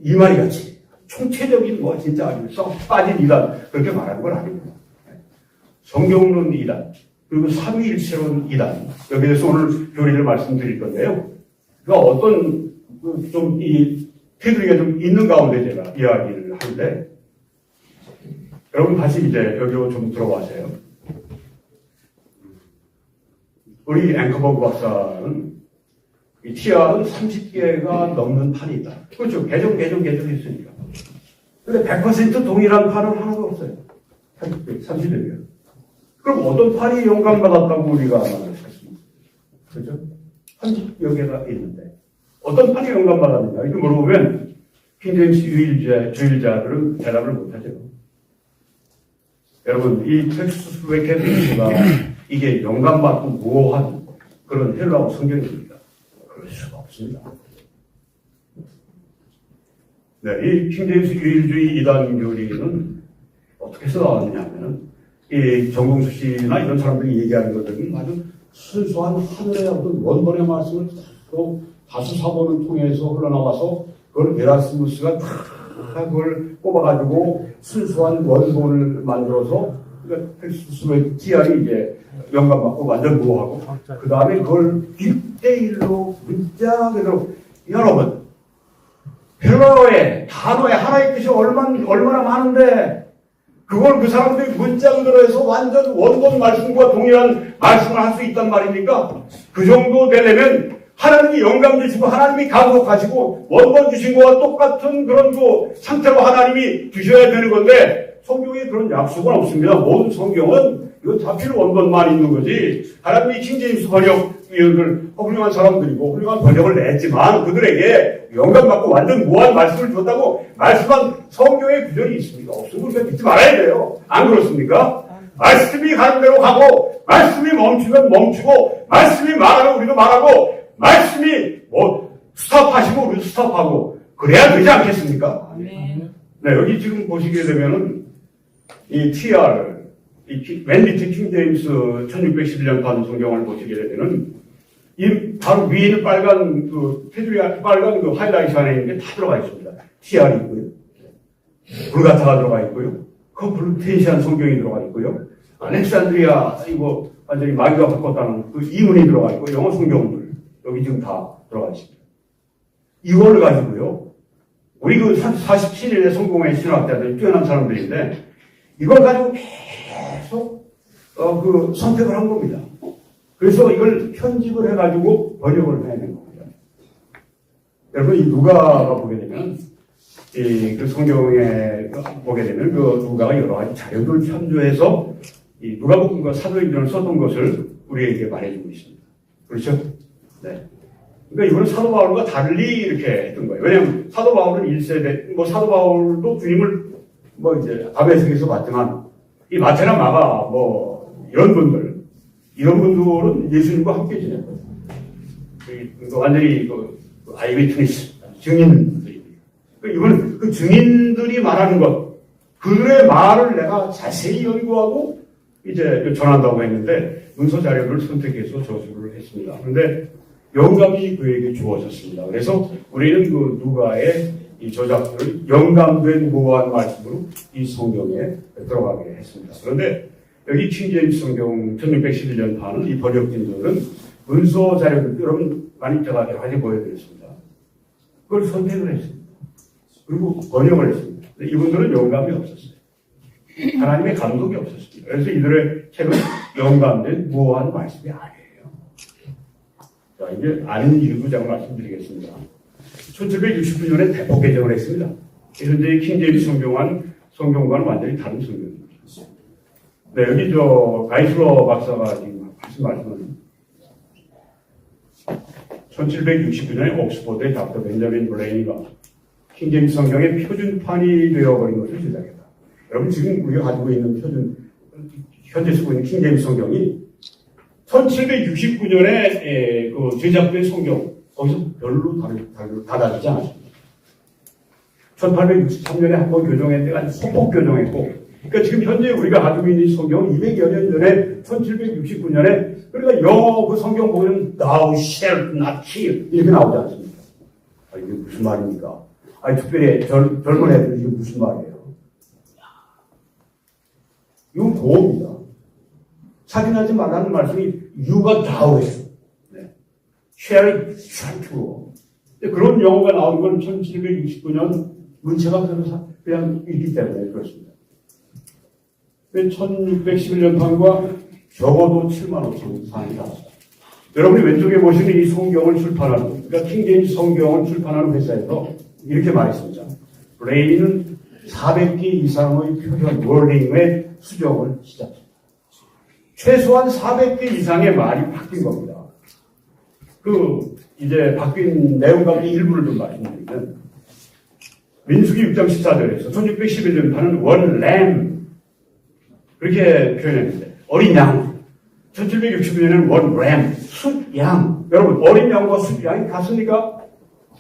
이만희 같이, 총체적인 진짜 아주 썩 빠진 이단, 그렇게 말하는 건 아닙니다. 성경론 이단, 그리고 삼위일체론 이단, 여기에 대해서 오늘 교리를 말씀드릴 건데요. 그러니까 어떤, 테두리가 좀 있는 가운데 제가 이야기를 하는데, 여러분 다시 이제 여기로 좀 들어와세요. 우리 앵커버그 박사는 이 TR은 30개가 넘는 판이 있다. 그렇죠. 개정했으니까. 근데 100% 동일한 판은 하나도 없어요. 30개면. 그럼 어떤 판이 영감받았다고 우리가 말했습니까? 그죠? 30여 개가 있는데. 어떤 판이 영감받았느냐? 이렇게 물어보면, 킹제임스 주일자들은 대답을 못하죠. 여러분, 이 텍스트 브레케투스가 이게 영감받고 모호한 그런 헬라어 성경입니다. 그럴 수가 없습니다. 네, 이 킹제임스 유일주의 이단 교리는 어떻게 써나왔느냐 하면은, 이 정봉수 씨나 이런 사람들이 얘기하는 것들은 아주 순수한 하늘의 어떤 원본의 말씀을 또 다수사본을 통해서 흘러나와서 그걸 에라스무스가 다 그걸 뽑아가지고 순수한 원본을 만들어서 그러니까 텍스트의 TR이 이제 영감받고 완전 무호하고 그 다음에 그걸 1대1로 문자 그대로 여러분 헬라어의 단어의 하나의 뜻이 얼마나 많은데 그걸 그 사람들이 문자 그대로 해서 완전 원본 말씀과 동일한 말씀을 할 수 있단 말입니까? 그 정도 되려면 하나님이 영감 주시고 하나님이 감독하시고 원본 주신 것과 똑같은 그런 그 상태로 하나님이 주셔야 되는 건데 성경에 그런 약속은 없습니다. 모든 성경은 이거 자필 원본만 있는 거지. 하나님이 킹제임스 번역위원들 훌륭한 사람들이고 훌륭한 번역을 냈지만 그들에게 영감 받고 완전 무한 말씀을 줬다고 말씀한 성경의 구절이 있습니다. 없으면 우리가 믿지 말아야 돼요. 안 그렇습니까? 말씀이 가는 대로 가고 말씀이 멈추면 멈추고 말씀이 말하면 우리도 말하고 말씀이 스탑하시고 우리도 스탑하고 그래야 되지 않겠습니까? 아멘. 네, 여기 지금 보시게 되면은 이 TR 맨 밑에 킹제임스 1611년판 성경을 보시게 되면은 이 바로 위에 있는 빨간 그 테두리 빨간 그 하이라이트 안에 있는 게 다 들어가 있습니다. TR이 있고요. 불가타가 들어가 있고요. 컴플루텐시한 성경이 들어가 있고요. 알렉산드리아 이거 완전히 마귀가 바꿨다는 그 이문이 들어가 있고 영어 성경들 여기 지금 다 들어가 있습니다. 이걸 가지고요. 우리 그 47일의 성공의 신학자들 뛰어난 사람들인데 이걸 가지고 계속 그 선택을 한 겁니다. 그래서 이걸 편집을 해가지고 번역을 해낸 겁니다. 여러분 이 누가가 보게 되면 그 성경에 보게 되면 그 누가가 여러 가지 자료를 참조해서 이 누가복음과 사도행전을 썼던 것을 우리에게 말해주고 있습니다. 그렇죠? 네. 그러니까 이거는 사도 바울과 달리 이렇게 했던 거예요. 왜냐하면 사도 바울은 1세대, 사도 바울도 주님을 이제 다메섹에서 봤지만 이 마테나 마가 이런 분들은 예수님과 함께 지냈거든요. 완전히 아이웨트니스 증인들입니다. 그러니까 이건 그 증인들이 말하는 것, 그들의 말을 내가 자세히 연구하고 이제 전한다고 했는데 문서 자료를 선택해서 저술을 했습니다. 그런데 영감이 그에게 주어졌습니다. 그래서 우리는 그 누가의 이 저작들을 영감된 무한 말씀으로 이 성경에 들어가게 했습니다. 그런데 여기 킹제임스 성경 1611년 판은 이 번역진들은 문서 자료를 여러분 많이 제가 여러 가지 보여드렸습니다. 그걸 선택을 했습니다. 그리고 번역을 했습니다. 근데 이분들은 영감이 없었어요. 하나님의 감독이 없었습니다. 그래서 이들의 책은 영감된 무한 말씀이 아니에요. 자, 이제 아는 이유도 제가 말씀드리겠습니다. 1769년에 대폭 개정을 했습니다. 현재 킹제임스 성경과는 완전히 다른 성경입니다. 네, 여기 가이슬러 박사가 지금 하신 말씀은 1769년에 옥스퍼드의 닥터 벤자민 블레이가 킹제임스 성경의 표준판이 되어버린 것을 제작했다. 여러분 지금 우리가 가지고 있는 현재 쓰고 있는 킹제임스 성경이 1769년에 그 제작된 성경 거기서 별로 다르지 않았습니다. 1863년에 한 번 교정했다가 소폭 교정했고, 그러니까 지금 현재 우리가 가지고 있는 성경은 200여 년 전에 1769년에 그러니까 영어 그 성경 보면 thou shalt not kill 이렇게 나오지 않습니까? 이게 무슨 말입니까? 특별히 젊은 애들은 이게 무슨 말이에요? 이건 도입니다. 살인하지 말라는 말씀이 you가 thou예요. shall to. 그런 영어가 나온 건 1769년 문체가 그냥 있기 때문에 그렇습니다. 1611년 판과 적어도 7만 5천 상이 나왔습니다. 여러분이 왼쪽에 보시는 이 성경을 출판하는, 그러니까 킹제임스 성경을 출판하는 회사에서 이렇게 말했습니다. 블레이는 400개 이상의 표현, 워딩의 수정을 시작합니다. 최소한 400개 이상의 말이 바뀐 겁니다. 이제 바뀐 내용 가운데 일부를 좀 말씀드리면, 민수기 6장 14절에서 1611년 판은 원 램, 그렇게 표현했는데, 어린 양. 1769년에는 원 램, 숫양. 여러분, 어린 양과 숫양이 같습니까?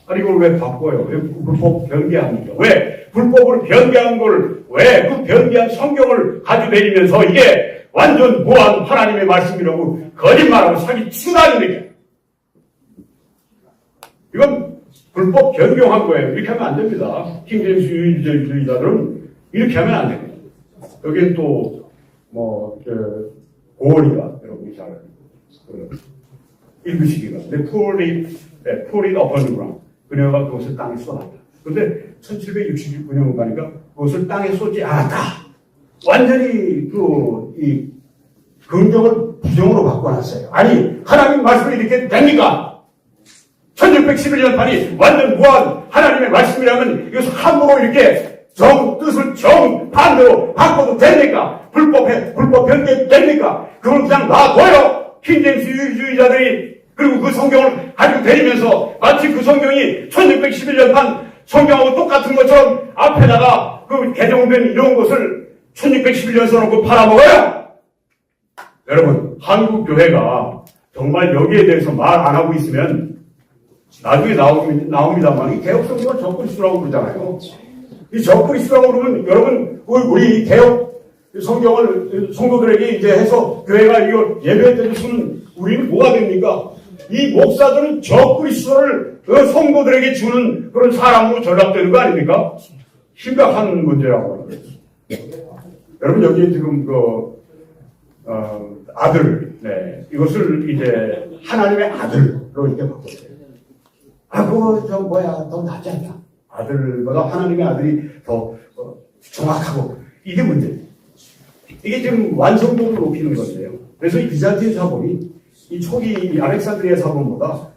아니, 이걸 왜 바꿔요? 왜 불법 변개합니까? 왜 불법으로 변개한 걸, 왜 그 변개한 성경을 가져내리면서 이게 완전 무한 하나님의 말씀이라고 거짓말하고 사기치고 다니니까. 이건 불법 변경한 거예요. 이렇게 하면 안 됩니다. 킹제임스 유일주의자들은 이렇게 하면 안 됩니다. 여기는 또, 고어리가, 여러분이 잘 읽으시기가. 근데 풀이 upon the ground. 그녀가 그것을 땅에 쏟았다. 그런데 1769년 가니까 그것을 땅에 쏟지 않았다. 완전히 이 긍정을 부정으로 바꿔놨어요. 아니, 하나님 말씀이 이렇게 됩니까? 1611년판이 완전 무한 하나님의 말씀이라면 이것을 함부로 이렇게 뜻을 정반대로 바꿔도 됩니까? 불법 변경 됩니까? 그걸 그냥 놔둬요. 킹제임스 유의주의자들이. 그리고 그 성경을 가지고 다니면서 마치 그 성경이 1611년판 성경하고 똑같은 것처럼 앞에다가 그 개정된 이런 것을 1611년 써놓고 팔아먹어요. 여러분, 한국 교회가 정말 여기에 대해서 말 안 하고 있으면 나중에 나옵니다만 이 개혁 성경을 적그리스도라고 그러잖아요. 이 적그리스도라고 그러면 여러분 우리 개혁 성경을 성도들에게 이제 해서 교회가 이거 예배 때도 쓰는 우리는 뭐가 됩니까? 이 목사들은 적그리스도를 그 성도들에게 주는 그런 사람으로 전락되는 거 아닙니까? 심각한 문제라고 하는 거예요. 여러분 여기 지금 아들, 네, 이것을 이제 하나님의 아들로 이렇게 바꿨어요. 그거 더 낫지 않냐? 아들보다 하나님의 아들이 더 정확하고 이게 문제예요. 이게 지금 완성도를 높이는 건데요. 그래서 이 비잔틴 사본이 이 초기 알렉산드리아 사본보다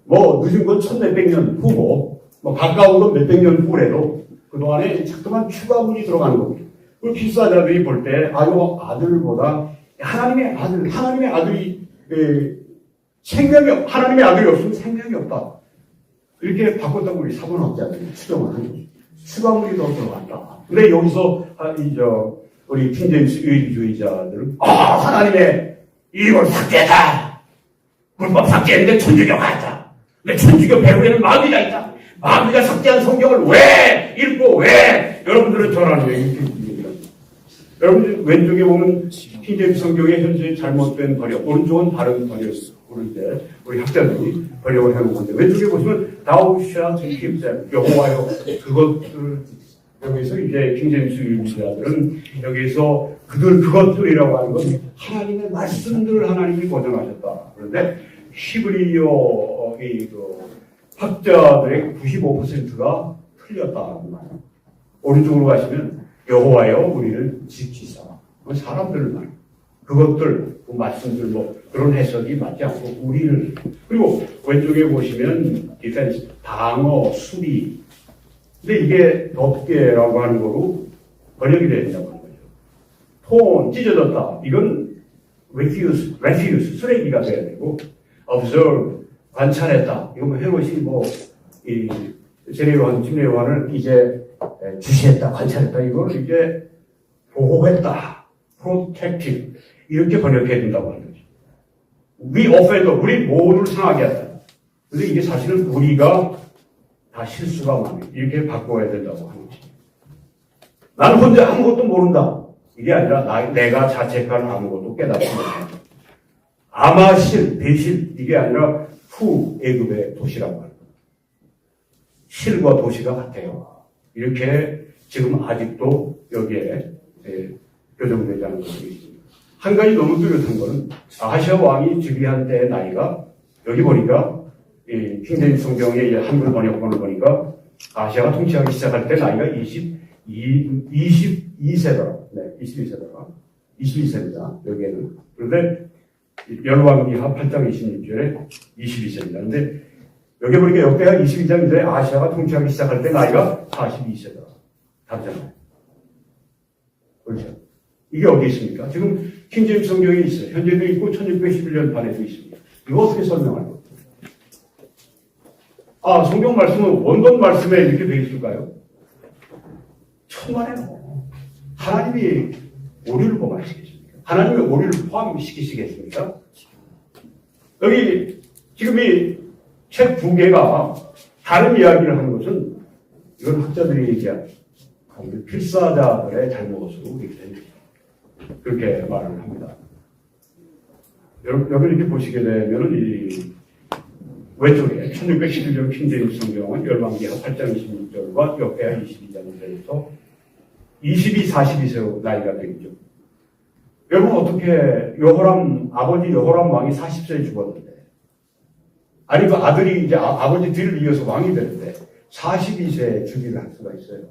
뭐 늦은 건 1400년 후고 뭐 가까운 건 몇백 년 후래도 그동안에 자꾸만 추가문이 들어가는 겁니다. 그 필사자들이 볼 때 이거 아들보다 하나님의 아들이 하나님의 아들이 없으면 생명이 없다. 이렇게 바꿨다고 우리 사본학자들이 추정을 하는 거죠. 추가문이 더 들어간다. 근데 여기서 우리 킹제임스 유의주의자들은 하나님의 이걸 삭제다. 불법 삭제했는데 천주교가 했다. 근데 천주교 배후에는 마귀가 있다. 마귀가 삭제한 성경을 왜 읽고 왜 여러분들은 전하느냐 이렇게 얘기합니다. 여러분 왼쪽에 보면 킹제임스 성경의 현재 잘못된 번역, 오른쪽은 다른 번역을 이제 우리 학자들이 번역을 해놓은 건데 왼쪽에 보시면 Thou shalt keep them, 여호와여 그것들 여기서 이제 킹제임스 유지자들은 여기서 그것들이라고 하는 건 하나님의 말씀들을 하나님이 고정하셨다. 그런데 히브리어 학자들의 95%가 틀렸다는 말이에요. 오른쪽으로 가시면 여호와여 우리를 지키사. 사람들을 말이에요. 그것들, 말씀들 그런 해석이 맞지 않고 우리를. 그리고 왼쪽에 보시면 디펜스, 방어, 수비. 근데 이게 덮개라고 하는 거로 번역이 된다고 하는 거죠. 톤, 찢어졌다. 이건 refuse, 쓰레기가 돼야 되고, observe, 관찰했다. 이거 헤롯이 제네요한, 침례요한을 이제 주시했다, 관찰했다. 이걸 이제 보호했다, protective. 이렇게 번역해야 된다고 하는 거죠. We offend, 우리 모두를 상하게 한다. 근데 이게 사실은 우리가 다 실수가 많아요. 이렇게 바꿔야 된다고 하는 거지. 나는 혼자 아무것도 모른다. 이게 아니라 내가 자책한 아무것도 깨닫지 못한다. 아마실, 배실 이게 아니라 애굽의 도시라고 하는 거예요. 실과 도시가 같아요. 이렇게 지금 아직도 여기에 교정되지 않은 것들이 있습니다. 한 가지 너무 뚜렷한 거는 아하시아 왕이 즉위한 때의 나이가 여기 보니까 킹제임스 성경의 한글 번역본을 보니까 아시아가 통치하기 시작할 때 나이가 22세더라. 네, 22세입니다. 여기에는. 그런데 열왕기하 8장 26절에 22세입니다. 근데 여기 보니까 역대하 22장인데 아시아가 통치하기 시작할 때 나이가 42세더라. 다르잖아요. 그렇죠? 이게 어디 있습니까? 지금 킹제임스 성경에 있어요. 현재도 있고 1611년 판에도 있습니다. 이거 어떻게 설명할 거예요? 성경 말씀은 원본 말씀에 이렇게 되어 있을까요? 천만에요. 하나님이 오류를 포함시키십니까? 하나님의 오류를 포함시키시겠습니까? 여기 지금 이 책 두 개가 다른 이야기를 하는 것은 이건 학자들이 얘기한 필사자들의 잘못으로 이렇게 됩니다. 그렇게 말을 합니다. 여러분 이렇게 보시게 되면 이 왼쪽에 1611년 킹제임스 성경은 열왕기하 8장 26절과 역대하 22장에서 42세 나이가 되겠죠. 여러분 어떻게 아버지 여호람 왕이 40세에 죽었는데 아니 그 아들이 이제 아버지 뒤를 이어서 왕이 되는데 42세에 즉위를 할 수가 있어요.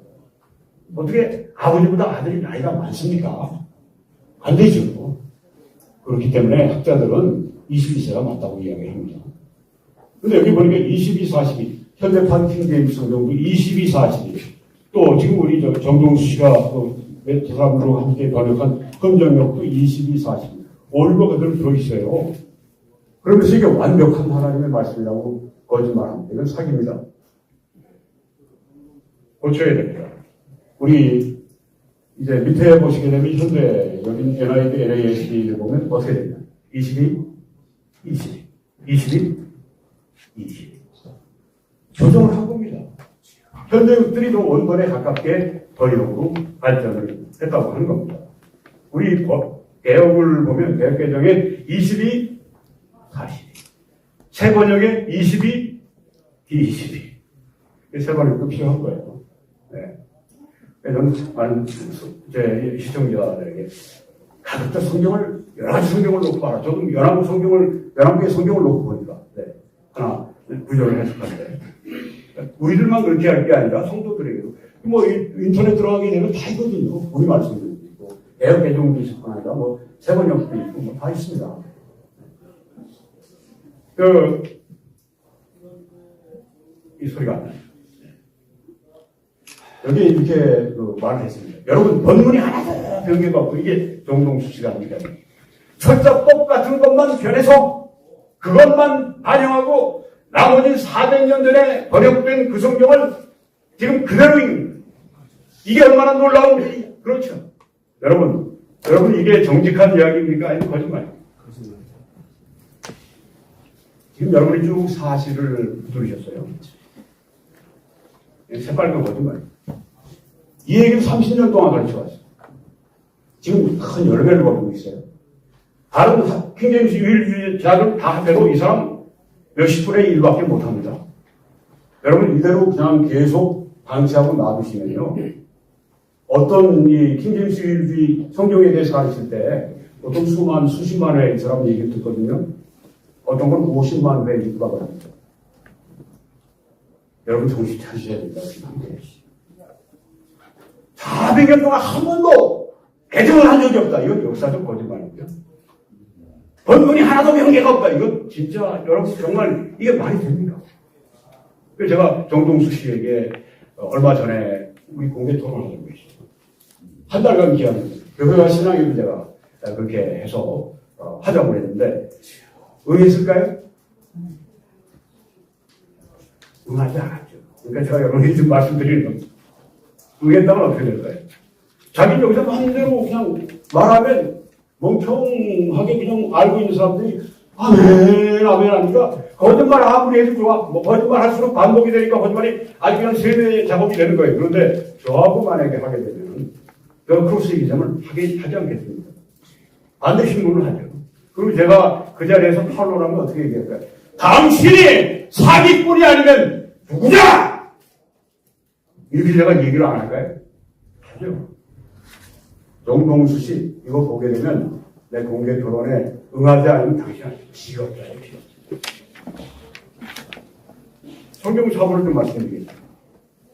어떻게 아버지보다 아들이 나이가 많습니까? 안 되죠. 그렇기 때문에 학자들은 22세가 맞다고 이야기합니다. 근데 여기 보니까 22, 42. 현대판 킹제임스 성경도 22, 42. 또 지금 우리 정동수 씨가 그 사람으로 함께 번역한 검정역도 22, 42. 올바 그대로 들어있어요. 그러면서 이게 완벽한 하나님의 말씀이라고 거짓말합니다. 이건 사기입니다. 고쳐야 됩니다. 우리 이제 밑에 보시게 되면 현대 여기 NID, NASD를 보면 어떻게 되냐? 22, 22, 22, 22. 조정을 한 겁니다. 현대국들이 더 원본에 가깝게 더 이름으로 발전을 했다고 하는 겁니다. 우리 개혁을 보면 개혁 개정에 22, 42. 새 번역에 22, 22. 세 번역도 필요한 거예요. 네. 저는 많은 제 시청자들에게 가급적 성경을, 여러 가지 성경을 놓고 봐라. 저도 11개의 성경을 놓고 보니까, 네. 하나, 구절을 해석하는데. 우리들만 그렇게 할 게 아니라 성도들에게도. 뭐, 인터넷 들어가게 되면 다 있거든요. 우리 말씀도 있고, 개혁 개정도 있을 뿐 아니라, 뭐, 세 번역도 있고, 뭐, 다 있습니다. 이 소리가 안 나요. 여기 이렇게 말을 했습니다. 여러분, 본문이 하나도 변경받고, 이게 정동수 씨가 합니다. 철자법 같은 것만 변해서 그것만 반영하고 나머지 400년 전에 번역된 그 성경을 지금 그대로 읽는, 이게 얼마나 놀라운 일이에요. 그렇죠. 여러분 이게 정직한 이야기입니까? 아니면 거짓말입니까? 지금 여러분이 쭉 사실을 들으셨어요. 새빨간 거짓말이에요. 이 얘기를 30년 동안 가르쳐왔어요. 지금 큰 열매를 거두고 있어요. 다른 킹제임스 유일주의자들 다 합해도 이 사람 몇십 분의 1밖에 못합니다. 여러분 이대로 그냥 계속 방치하고 놔두시면요. 어떤 이 킹제임스 유일주의 성경에 대해서 가르칠 때 어떤 수십만 회 이 사람 얘기를 듣거든요. 어떤 건 50만 회 읽어가 합니다. 여러분 정신 차리셔야 된다고 생각합니다. 400년 동안 한 번도 개정을 한 적이 없다. 이건 역사적 거짓말입니다. 본문이 하나도 변개가 없다. 이건 진짜 여러분 정말 이게 말이 됩니까? 그래서 제가 정동수 씨에게 얼마 전에 우리 공개 토론을 하고 계시죠. 한 달간 기한입니다. 교회와 신앙을 제가 그렇게 해서 하자고 했는데 응했을까요? 응하지 않았죠. 그러니까 제가 여러분이 지금 말씀드리는 겁니다. 응했다면 어떻게 될까요? 자기 여기서 마음대로 그냥 말하면 멍청하게 그냥 알고 있는 사람들이 아멘 하니까 거짓말 아무리 해도 좋아. 뭐 거짓말 할수록 반복이 되니까 거짓말이 아주 그냥 세뇌 작업이 되는 거예요. 그런데 저하고 만약에 하게 되면 그 크로스 이기점을 하지 않겠습니까? 반대 신문을 하죠. 그리고 제가 그 자리에서 팔로라면 어떻게 얘기할까요? 당신이 사기꾼이 아니면 누구냐? 이렇게 제가 얘기를 안 할까요? 하죠. 정동수 씨, 이거 보게 되면 내 공개 토론에 응하지 않으면 당신은 지겹다요, 성경 사본을 좀 말씀드리겠습니다.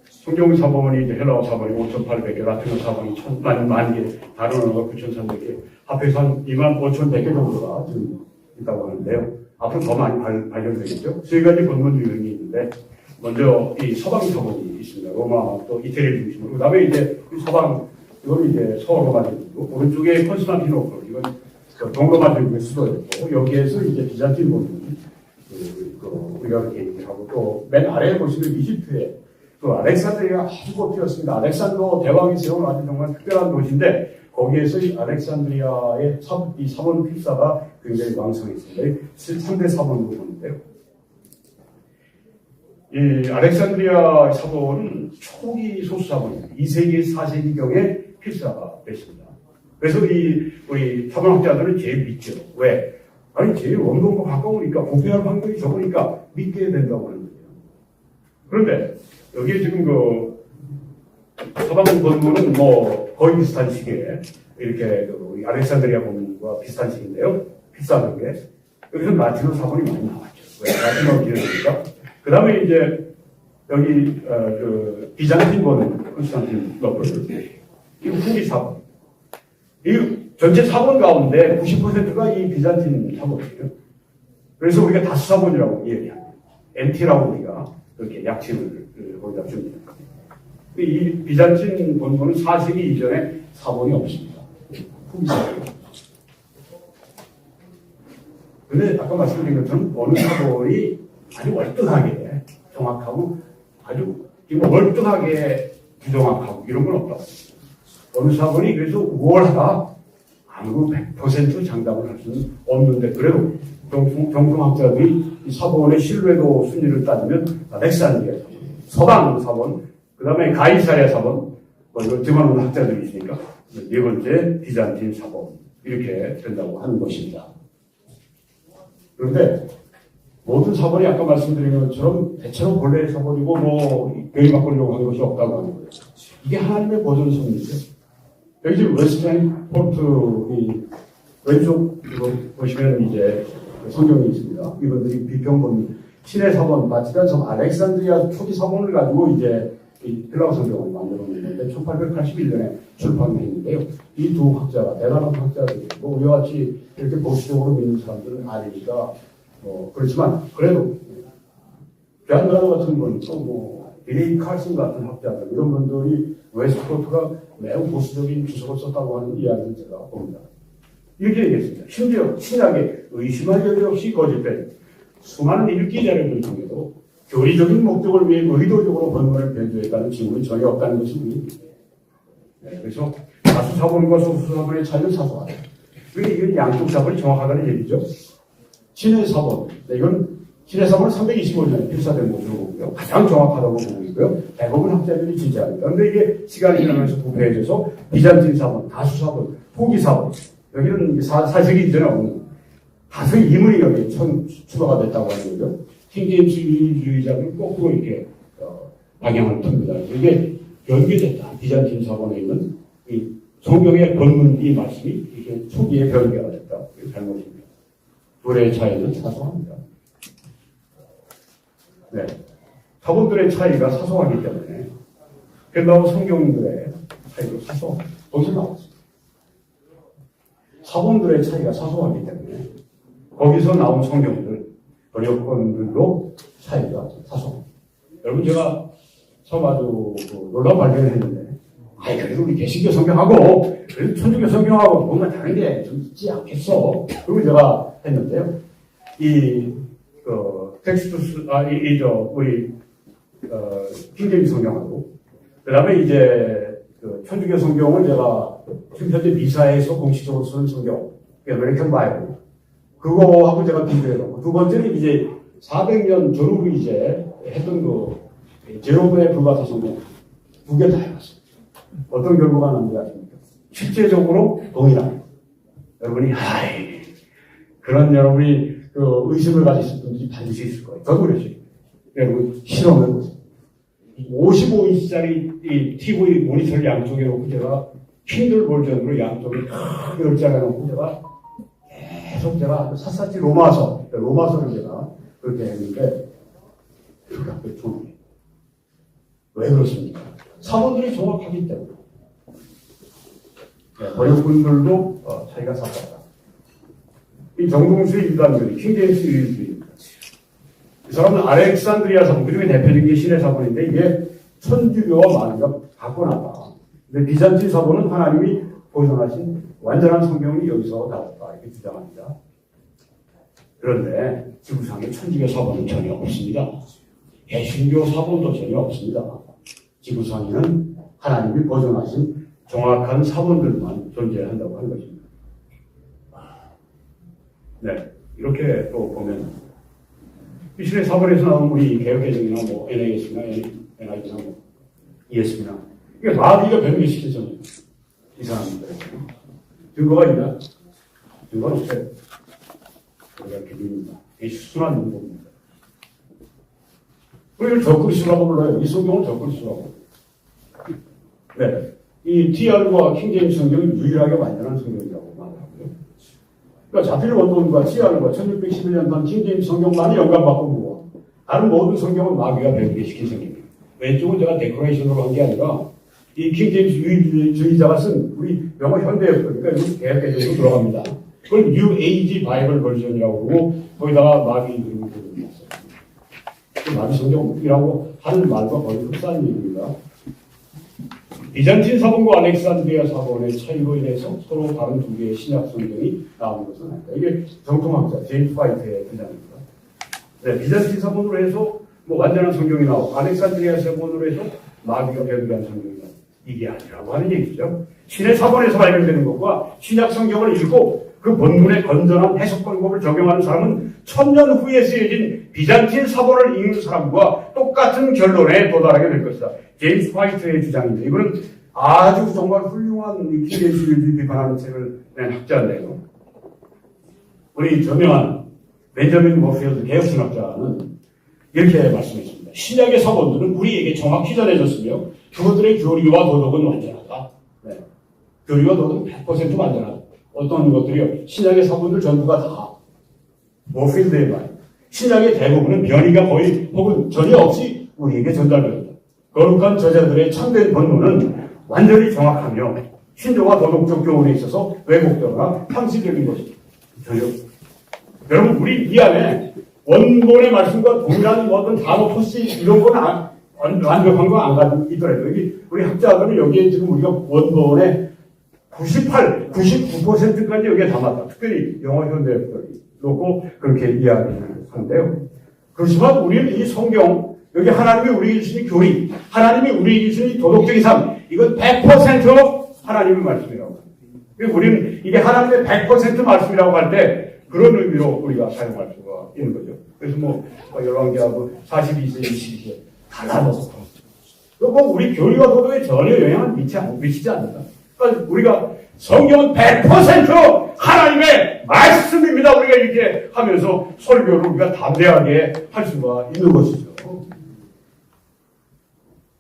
성경 사본이 이제 헬라어 사본이 5,800개, 라틴어 사본이 1,000만 개, 다른 언어가 9,300개, 합해서 한 25,100개 정도가 지금 있다고 하는데요. 앞으로 더 많이 발견되겠죠. 세 가지 본문 유형이 있는데, 먼저 이 서방 사본이 있습니다. 로마 또 이태리 중심으로. 그 다음에 이제 서방, 이건 이제 서로마제국이고, 오른쪽에 콘스탄티노플, 이건 동로마 제국의 수도였고, 여기에서 이제 비잔틴 본문이 우리가 그렇게 얘기하고, 또 맨 아래에 보시면 이집트에 그 알렉산드리아가 아주 꽃피었습니다. 알렉산더 대왕이 세운 아주 정말 특별한 도시인데, 거기에서 이 알렉산드리아의 이 사본 필사가 굉장히 왕성했습니다. 3대 사본으로 보는데요. 이 알렉산드리아 사본은 초기 소수 사본입니다. 2세기, 4세기경에 필사가 됐습니다. 그래서 우리 사본학자들은 제일 믿죠. 왜? 아니, 제일 원본과 가까우니까, 공개할 확률이 적으니까 믿게 된다고 하는 거예요. 그런데, 여기에 지금 서방 본문은 뭐, 거의 비슷한 시기에, 이렇게, 알렉산드리아 본문과 비슷한 시기인데요. 비슷한 게. 여기서 라틴어 사본이 많이 나왔죠. 왜? 라틴어 기르니까. 그 다음에 이제, 여기, 비잔틴 본문, 콘스탄티노플. 이거 후기 사본. 이 전체 사본 가운데 90%가 이 비잔틴 사본이에요. 그래서 우리가 다수 사본이라고 얘기합니다. MT라고 우리가 그렇게 약칭을 거기다 줍니다. 이 비잔틴 본문은 4세기 이전에 사본이 없습니다. 후기사예요. 근데 아까 말씀드린 것처럼 어느 사본이 아주 월등하게 정확하고 아주 월등하게 부정확하고 이런 건 없다고. 어느 사본이 그래서 우월하다 아무 100% 장담을 할 수는 없는데 그래도 정통학자들이 이 사본의 신뢰도 순위를 따지면 알렉산드리아 사본, 서방 사본, 그 다음에 가이사랴 사본, 뭐 이거 집어넣은 학자들이 있으니까 네 번째 비잔틴 사본 이렇게 된다고 하는 것입니다. 그런데 모든 사본이 아까 말씀드린 것처럼 대체로 본래의 사본이고 뭐 교리 바꾸려고 하는 것이 없다고 하는 거예요. 이게 하나님의 보존성이죠. 여기 지금 웨스트햄 포트 이 왼쪽 이거 보시면 이제 성경이 있습니다. 이분들이 비평 본 신의 사본 바티칸 성 알렉산드리아 초기 사본을 가지고 이제 이 필라우 성경을 만들어냈는데 1881년에 출판을 했는데요. 이 두 학자가 대단한 학자들이고 우리와 같이 이렇게 보수적으로 믿는 사람들은 아니니까 그렇지만 그래도 베안드라도 같은 분 또 뭐 비레이 칼슨 같은 학자들 이런 분들이 웨스트포트가 매우 보수적인 주석을 썼다고 하는 이야기를 제가 봅니다. 이렇게 얘기했습니다. 심지어 신약에 의심할 여지 없이 거짓된 수많은 읽기 자료들 중에도 교리적인 목적을 위해 의도적으로 본문을 변조했다는 징후는 전혀 없다는 것이 우리입니다. 네, 그래서 다수 사본과 소수 사본의 차이는 사소하다. 이건 양쪽 사본이 정확하다는 얘기죠. 신의 사본, 네, 이건 신의 사본은 325년에 필사된 것으로 보고요. 가장 정확하다고 보고 있고요. 대부분 학자들이 지지합니다. 그런데 이게 시간이 지나면서 부패해져서 비잔틴 사본, 다수 사본, 후기 사본, 여기는 4세기 이전에 없는 다수의 이문이 여기에 추가가 됐다고 하는 거죠. 킹제임스 유일주의자들 거꾸로 이렇게 방향을 틉니다. 이게 변개됐다. 비잔틴 사본에 있는 이 성경의 본문 이 말씀이 이렇게 초기에 변개가 됐다. 이게 잘못입니다. 둘의 차이는 사소합니다. 네. 사본들의 차이가 사소하기 때문에 그다음 성경들의 차이도 사소합니다. 거기서 나왔습니다. 사본들의 차이가 사소하기 때문에 거기서 나온 성경들, 번역본들도 차이가 사소합니다. 여러분 제가 처음 아주 놀라운 발견을 했는데 그래도 우리 개신교 성경하고 그래도 천주교 성경하고 뭔가 다른 게 좀 있지 않겠어. 그리고 제가 했는데요. 텍스투스, 우리 킹제임스 성경하고 그 다음에 이제 천주교 성경을 제가 지금 현재 미사에서 공식적으로 쓰는 성경, 아메리칸 바이블 그거하고 제가 비교해봤고 두 번째는 이제 400년 전후로 이제 했던 제로브의 불가사 성경 두 개 다 해봤습니다. 어떤 결과가 나는지 아십니까? 실제적으로 동일합니다. 여러분이 그런 여러분이 의심을 가지실 분들이 반드시 있을 거예요. 저도 그랬어요. 여러분 실험을 보세요. 55인치짜리 이 TV 모니터를 양쪽에 놓고 제가 킨들 버전으로 양쪽에 크게 열장해 놓고 계속 제가 샅샅이 로마서를 제가 그렇게 했는데 그게 앞에 정확해요. 왜 그렇습니까? 사본들이 정확하기 때문에. 네, 번역분들도 차이가 삭삭하다. 이 정동수의 이단들이 킹제임스 유일주의입니다. 이 사람은 알렉산드리아 사본, 그중에 대표적인 게 신의 사본인데 이게 천주교와 마귀가 바꿔놨다. 근데 비잔틴 사본은 하나님이 보존하신 완전한 성경이 여기서 나왔다. 이렇게 주장합니다. 그런데 지구상에 천주교 사본은 전혀 없습니다. 개신교 사본도 전혀 없습니다. 지구상에는 하나님이 보존하신 정확한 사본들만 존재한다고 하는 것입니다. 네, 이렇게 또 보면 신의 사본에서 나온 우리 개혁개정이나 뭐 NAS나 NIV나 뭐 ESV나 이게 마귀가 변개시켰잖아요. 이상합니다. 증거가 있나? 증거는 없어요. 우리가 기분입니다. 이 순한 문법입니다. 우리를 적그리스도라고 불러요. 이 성경을 적그리스도라고. 네. 이 TR과 킹제임스 성경이 유일하게 완전한 성경이라고 말하고요. 그러니까 자필 원본과 TR과 1611년판 킹제임스 성경만이 영감받고 보고 다른 모든 성경은 마귀가 변개시킨 성경이에요. 왼쪽은 제가 데코레이션으로 한 게 아니라 이 킹제임스 유일주의자가 쓴 우리 영어 현대역, 그러니까 개혁개정으로 들어갑니다. 그걸 New Age 바이블 버전이라고 그러고 거기다가 마귀 이름을 붙였어요. 마비 성경이라고 하는 말과 거의 흡사한 얘기입니다. 비잔틴 사본과 알렉산드리아 사본의 차이로 인해서 서로 다른 두 개의 신약 성경이 나오는 것은 아니다. 이게 정통학자 제임스 화이트의 주장입니다. 네, 비잔틴 사본으로 해서 뭐 완전한 성경이 나오고 알렉산드리아 사본으로 해서 마비가 변경한 성경이 나오고 이게 아니라고 하는 얘기죠. 신의 사본에서 발견되는 것과 신약 성경을 읽고 그 본문의 건전한 해석 방법을 적용하는 사람은 1000년 후에 쓰여진 비잔틴 사본을 읽는 사람과 똑같은 결론에 도달하게 될 것이다. 제임스 화이트의 주장입니다. 이거는 아주 정말 훌륭한 킹제임스를 비판하는 책을 낸 학자인데요. 우리 저명한 벤저민 머필드 개혁신학자는 이렇게 말씀했습니다. 신약의 사본들은 우리에게 정확히 전해졌으며 그것들의 교리와 도덕은 완전하다. 네. 교리와 도덕은 100% 완전하다. 어떤 것들이요? 신약의 사본들 전부가 다 머필드의 말. 신약의 대부분은 변이가 거의 혹은 전혀 없이 우리에게 전달됩니다. 거룩한 저자들의 참된 본문은 완전히 정확하며 신조와 도덕적 교훈에 있어서 왜곡되거나 상실적인 것입니다. 전혀. 여러분, 우리 이 안에 원본의 말씀과 동일한 어떤 단어 토시 이런 건 완벽한 거 안 가지고 있더라도 여기 우리 학자들은 여기에 지금 우리가 원본의 99%까지 여기에 담았다. 특별히 영어 현대역들이 놓고 그렇게 이야기하는데요. 그렇지만 우리는 이 성경, 여기 하나님이 우리에게 주신 교리, 하나님이 우리에게 주신 도덕적인 삶, 이건 100% 하나님의 말씀이라고 합니다. 우리는 이게 하나님의 100% 말씀이라고 할 때 그런 의미로 우리가 사용할 수가 있는 거죠. 그래서 열왕기하고 42세, 22세 달라져서 그거 우리 교리와 도덕에 전혀 영향을 미치지 않는다. 그러니까 우리가 성경은 100% 하나님의 말씀입니다. 우리가 이렇게 하면서 설교를 우리가 담대하게 할 수가 있는 것이죠.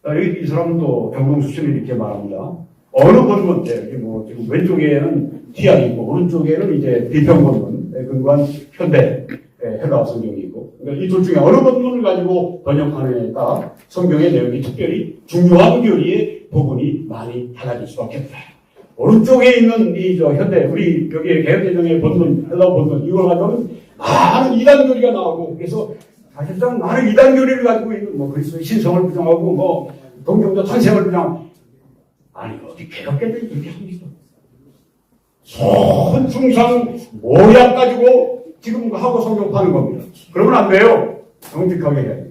여기 이 사람은 또 정동수 씨는 이렇게 말합니다. 어느 본문 때 여기 지금 왼쪽에는 TR이 있고 오른쪽에는 이제 비평 본문에 근거한 현대 헬라 성경이 있고 그러니까 이 둘 중에 어느 본문을 가지고 번역하느냐에 따라 성경의 내용이 특별히 중요한 교리의 부분이 많이 달라질 수밖에 없다. 오른쪽에 있는 이 현대 우리 여기 개혁개정의 본문 헬라 본문 이걸 가지고는 많은 이단 교리가 나오고 그래서 사실상 많은 이단 교리를 가지고 있는 그리스도의 신성을 부정하고 동정자 탄생을 부정 아니 어디 개혁개정이 이렇게 합니까? 손중상 모약 가지고 지금 하고 성경 파는 겁니다. 그러면 안 돼요. 정직하게 해야 돼요.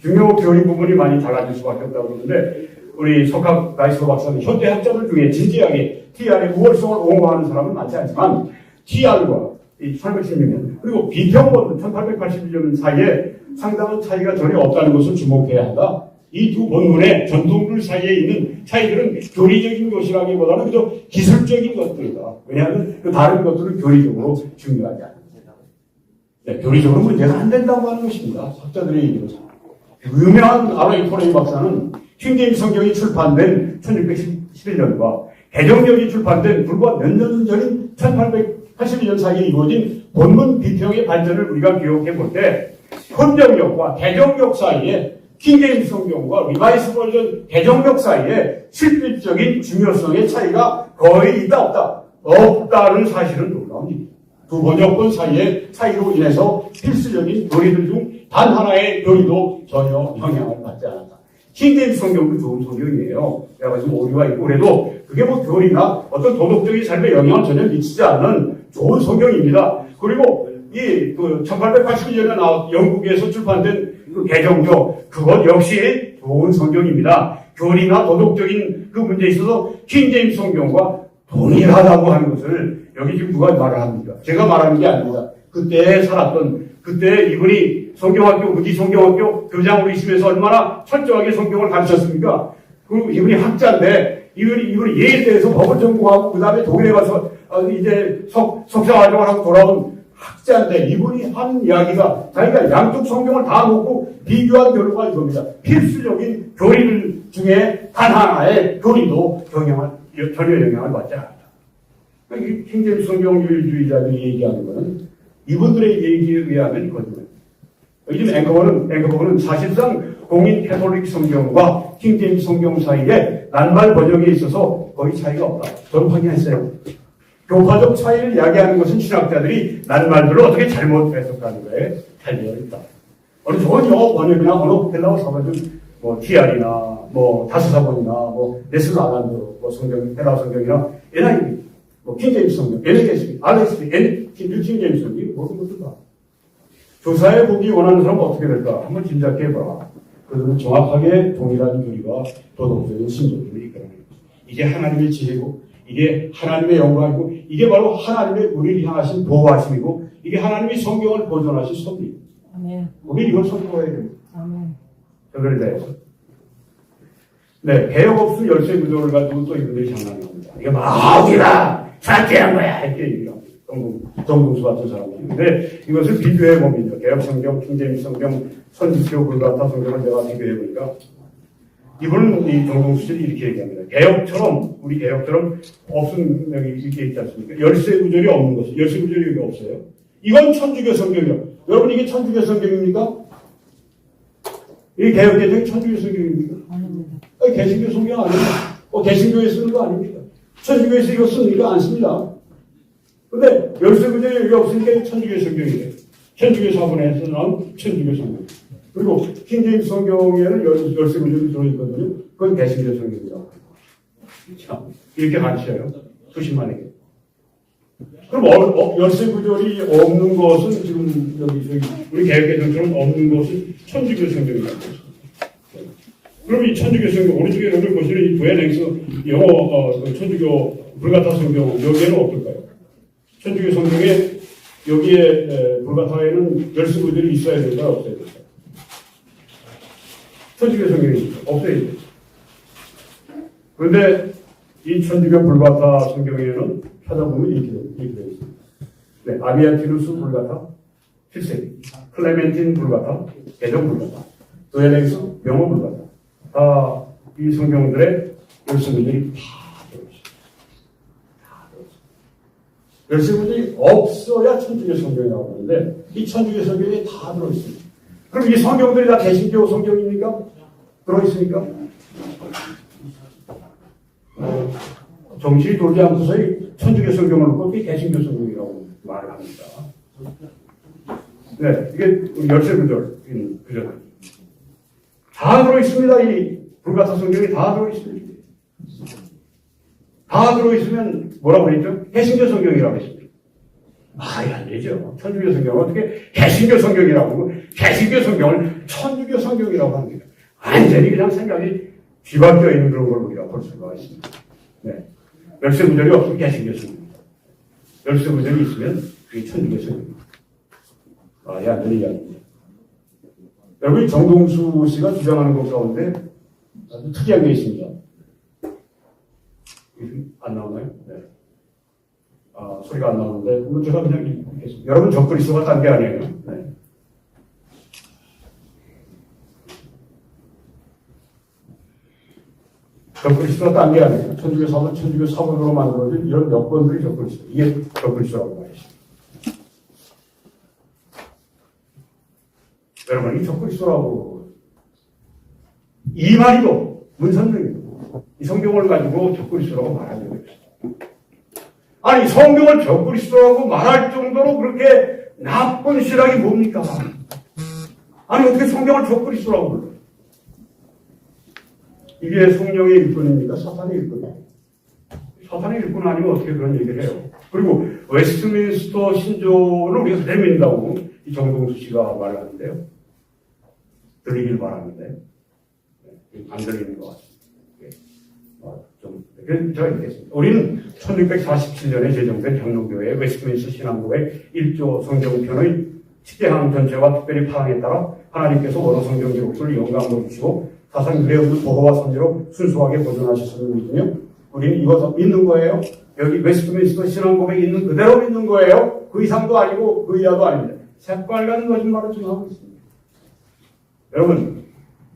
중요 교리 부분이 많이 달라질 수밖에 없다고 그러는데 우리 석학 나이스 박사는 현대 학자들 중에 진지하게 TR의 우월성을 옹호하는 사람은 많지 않지만 TR과 이 1816년 그리고 비평본 1881년 사이에 상당한 차이가 전혀 없다는 것을 주목해야 한다. 이 두 본문의 전통들 사이에 있는 차이들은 교리적인 것이라기보다는 그저 기술적인 것들이다. 왜냐하면 그 다른 것들은 교리적으로 중요하지 않습니다. 네, 교리적으로 문제가 안 된다고 하는 것입니다. 학자들의 얘기로. 유명한 R.A. 포레이 박사는 킹제임스 성경이 출판된 1611년과 개정력이 출판된 불과 몇 년 전인 1881년 사이에 이루어진 본문 비평의 발전을 우리가 기억해 볼 때 헌정력과 개정력 사이에 킹제임스 성경과 리바이스 버전 개정력 사이에 실질적인 중요성의 차이가 거의 있다 없다. 없다는 사실은 놀라운 일입니다. 두 번역본 사이의 차이로 인해서 필수적인 교리들 중 단 하나의 교리도 전혀 영향을 받지 않았다. 킹제임스 성경도 좋은 성경이에요. 그래가지고 오류가 있고 그래도 그게 교리나 어떤 도덕적인 삶에 영향을 전혀 미치지 않는 좋은 성경입니다. 그리고 이 1882년에 영국에서 출판된 그 개정조 그것 역시 좋은 성경입니다. 교리나 도덕적인 그 문제에 있어서 킹제임스 성경과 동일하다고 하는 것을 여기 지금 누가 말을 합니다. 제가 말하는 게 아닙니다. 그때 살았던 그때 이분이 성경학교 우지 성경학교 교장으로 있으면서 얼마나 철저하게 성경을 가르쳤습니까? 그리고 이분이 학자인데 이분이 예일대에서 법을 전공하고 그 다음에 독일에 가서 이제 석사 활동을 하고 돌아온 학자인데 이분이 한 이야기가 자기가 양쪽 성경을 다 놓고 비교한 결과가 이겁니다. 필수적인 교리들 중에 단 하나의 교리도 전혀 영향을 받지 않았다. 그러니까 이 킹제임스 성경 유일주의자들이 얘기하는 것은 이분들의 얘기에 의하면 거짓말. 요즘 앵커버는 사실상 공인 캐톨릭 성경과 킹제임스 성경 사이에 낱말 번역에 있어서 거의 차이가 없다. 저는 확인했어요. 교파적 차이를 이야기하는 것은 신학자들이 낱말들을 어떻게 잘못 해석하는 거에 달려 있다. 어느 좋은 영어 번역이나 어느 헬라어 사본은 뭐 TR이나 뭐 다스사본이나 뭐 네슬 아란드 뭐 성경 헬라어 성경이나 NIV 뭐 킹제임스 성경, NKS, RSV, 뉴킹제임스 성경 모든 것들 다 조사해 보기 원하는 사람은 어떻게 될까 한번 짐작해 봐라. 그들은 정확하게 동일한 교리와 도덕적인 신조들을 이끌어내는 거죠. 이게 하나님의 지혜고 이게 하나님의 영광이고 이게 바로 하나님의 우리를 향하신 보호하심이고 이게 하나님이 성경을 보존하신 섭리입니다. 아멘. 우리 이걸 선포해야 됩니다. 아멘. 그걸 대해서. 네, 개혁 없음 열쇠 구조를 가지고 또 이분들이 장난합니다. 이게 마귀다! 사태한 거야! 이렇게 얘기합니다. 정동수 같은 사람들이. 근데 이것을 비교해 봅니다. 개혁 성경, 킹제임스 성경, 선지표, 불가타 성경을 내가 비교해 보니까 이분은 이 정동수 씨를 이렇게 얘기합니다. 개혁처럼, 우리 개혁처럼 없음, 여기 이렇게 있지 않습니까? 열쇠 구절이 없는 것이, 열쇠 구절이 여기 없어요. 이건 천주교 성경이요. 여러분, 이게 천주교 성경입니까? 이 개혁개정이 천주교 성경입니까? 아닙니다. 개신교 성경 아닙니다. 개신교에 쓰는 거 아닙니까? 천주교에서 이거 씁니까? 안 씁니다. 근데 열쇠 구절이 여기 없으니까 천주교 성경이래요. 천주교 사본에서 나온 천주교 성경. 그리고 킹제임스 성경에는 열쇠 구절이 들어있거든요. 그건 개신교 성경이라고. 참, 이렇게 가르쳐요. 수십만에게. 그럼 열쇠 구절이 없는 것은 지금 여기 우리 개혁개정처럼 없는 것은 천주교 성경이라고. 그럼 이 천주교 성경 오른쪽에 여기 보시는 이 부에랭스 영어 천주교 불가타 성경 여기에는 어떨까요? 천주교 성경에 여기에 불가타에는 열쇠 구절이 있어야 될까요? 없어야 될까요? 천주교 성경이 없어야 돼요. 그런데 이 천주교 불가타 성경에는 찾아보면 이렇게 되어 있습니다. 네, 아비아티누스 불가타 7세기, 클레멘틴 불가타, 개정 불가타, 도엘렉스 영어 불가타, 다 이 성경들의 열쇠문들이 다 들어있습니다. 다 들어있습니다. 열쇠문들이 없어야 천주교 성경이라고 하는데 이 천주교 성경이 다 들어있습니다. 그럼 이 성경들이 다 개신교 성경입니까? 들어있습니까? 정신이 돌지 않고서 천주교 성경을 놓고 그게 개신교 성경이라고 말을 합니다. 네, 이게 열쇠 구절, 그죠? 다 들어있습니다. 이 불가타 성경이 다 들어있습니다. 다 들어있으면 뭐라고 했죠? 개신교 성경이라고 했습니다. 말이 안 되죠. 천주교 성경을 어떻게 개신교 성경이라고 하고 개신교 성경을 천주교 성경이라고 합니다. 완전히 그냥 생각이 뒤바뀌어 있는 그런 걸 우리가 볼 수가 있습니다. 네. 열쇠 구절이 없으면 개신교 성경입니다. 열쇠 구절이 있으면 그게 천주교 성경입니다. 말이 안 되는 이야기입니다. 여러분, 정동수 씨가 주장하는 것 가운데 아주 특이한 게 있습니다. 안 나오나요? 네. 소리가 안 나오는데, 제가 그냥 읽겠습니다. 여러분, 적그리스도가 딴 게 아니에요. 네. 적그리스도가 딴 게 아니에요. 천주교 사본으로 만들어진 이런 여건들이 적그리스도. 이게 적그리스도라고 말이죠. 여러분, 이 적그리스도라고 이만희도 문선명이도 이 성경을 가지고 적그리스도라고 말하는 거예요. 아니, 성경을 적그리스도라고 말할 정도로 그렇게 나쁜 신학이 뭡니까? 아니, 어떻게 성경을 적그리스도라고 불러요? 이게 성령의 일꾼입니까? 사탄의 일꾼입니까? 사탄의 일꾼 아니면 어떻게 그런 얘기를 해요? 그리고 웨스트민스터 신조를 우리가 그대로 믿는다고 이 정동수 씨가 말을 하는데요. 들리길 바라는데 안 들리는 것 같습니다. 제가 읽겠습니다. 우리는 1647년에 제정된 장로교회 웨스트민스터 신앙고의 1조 성경편의 식대항 전체와 특별히 파항에 따라 하나님께서 원어 성경 기록들을 영감으로 주시고 사상 유래 없는 보호와 선지로 순수하게 보존하셨음을 믿으며 우리는 이것을 믿는 거예요. 여기 웨스트민스터 신앙고백에 있는 그대로 믿는 거예요. 그 이상도 아니고 그 이하도 아닙니다. 새빨간 거짓말을 지금 하고 있습니다. 여러분,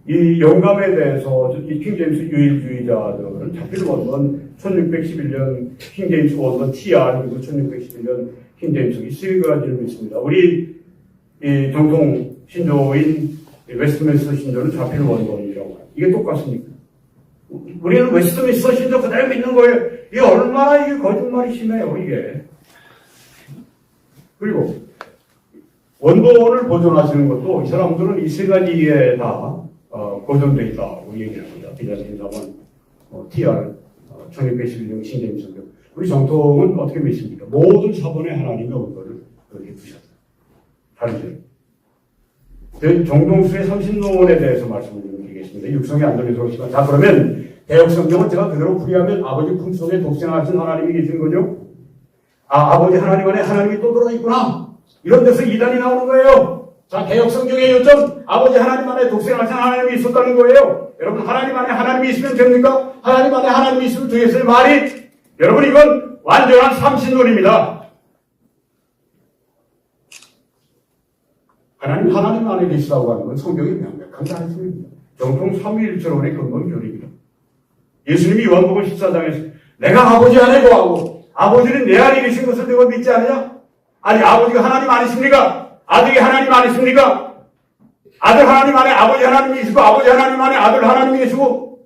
이 영감에 대해서 이 킹제임스 유일주의자들은 자필 원본 1611년 킹제임스 원본 TR 그리고 1611년 킹제임스 이 세 가지를 믿습니다. 우리 이 정통 신조인 웨스트민스터 신조는 자필 원본이라고 합니다. 이게 똑같습니까? 우리는 웨스트민스터 신조 그대로 믿는 거예요. 이게 얼마나 이게 거짓말이 심해요, 이게. 그리고 원본을 보존하시는 것도 이 사람들은 이 세 가지에 다 보존되어 있다고 얘기합니다. 비자신사원, TR, 1611년 신재미 성경. 우리 정통은 어떻게 믿습니까? 모든 사본에 하나님의 원본을 그렇게 두셨다. 다르죠. 정동수의 삼신론에 대해서 말씀을 드리겠습니다. 육성이 안 되는 소리지만. 자, 그러면 개혁성경을 제가 그대로 풀이하면 아버지 품속에 독생하신 하나님이 계시는 거죠? 아버지 하나님 안에 하나님이 또 들어있구나. 이런 데서 이단이 나오는 거예요. 자, 개혁성경의 요점, 아버지 하나님 안에 독생하신 하나님이 있었다는 거예요. 여러분, 하나님 안에 하나님이 있으면 됩니까? 하나님 안에 하나님이 있으면 되겠어요? 말이? 여러분, 이건 완전한 삼신론입니다. 하나님 안에 계시다고 하는 건 성경이 명백한 말씀입니다. 정통 삼위일체론의 근본 교리입니다. 예수님이 요한복음 14장에서 내가 아버지 안에 거하고 아버지는 내 안에 계신 것을 내가 믿지 않느냐? 아니, 아버지가 하나님 아니십니까? 아들이 하나님 아니십니까? 아들 하나님 안에 아버지 하나님이 계시고 아버지 하나님 안에 아들 하나님이 계시고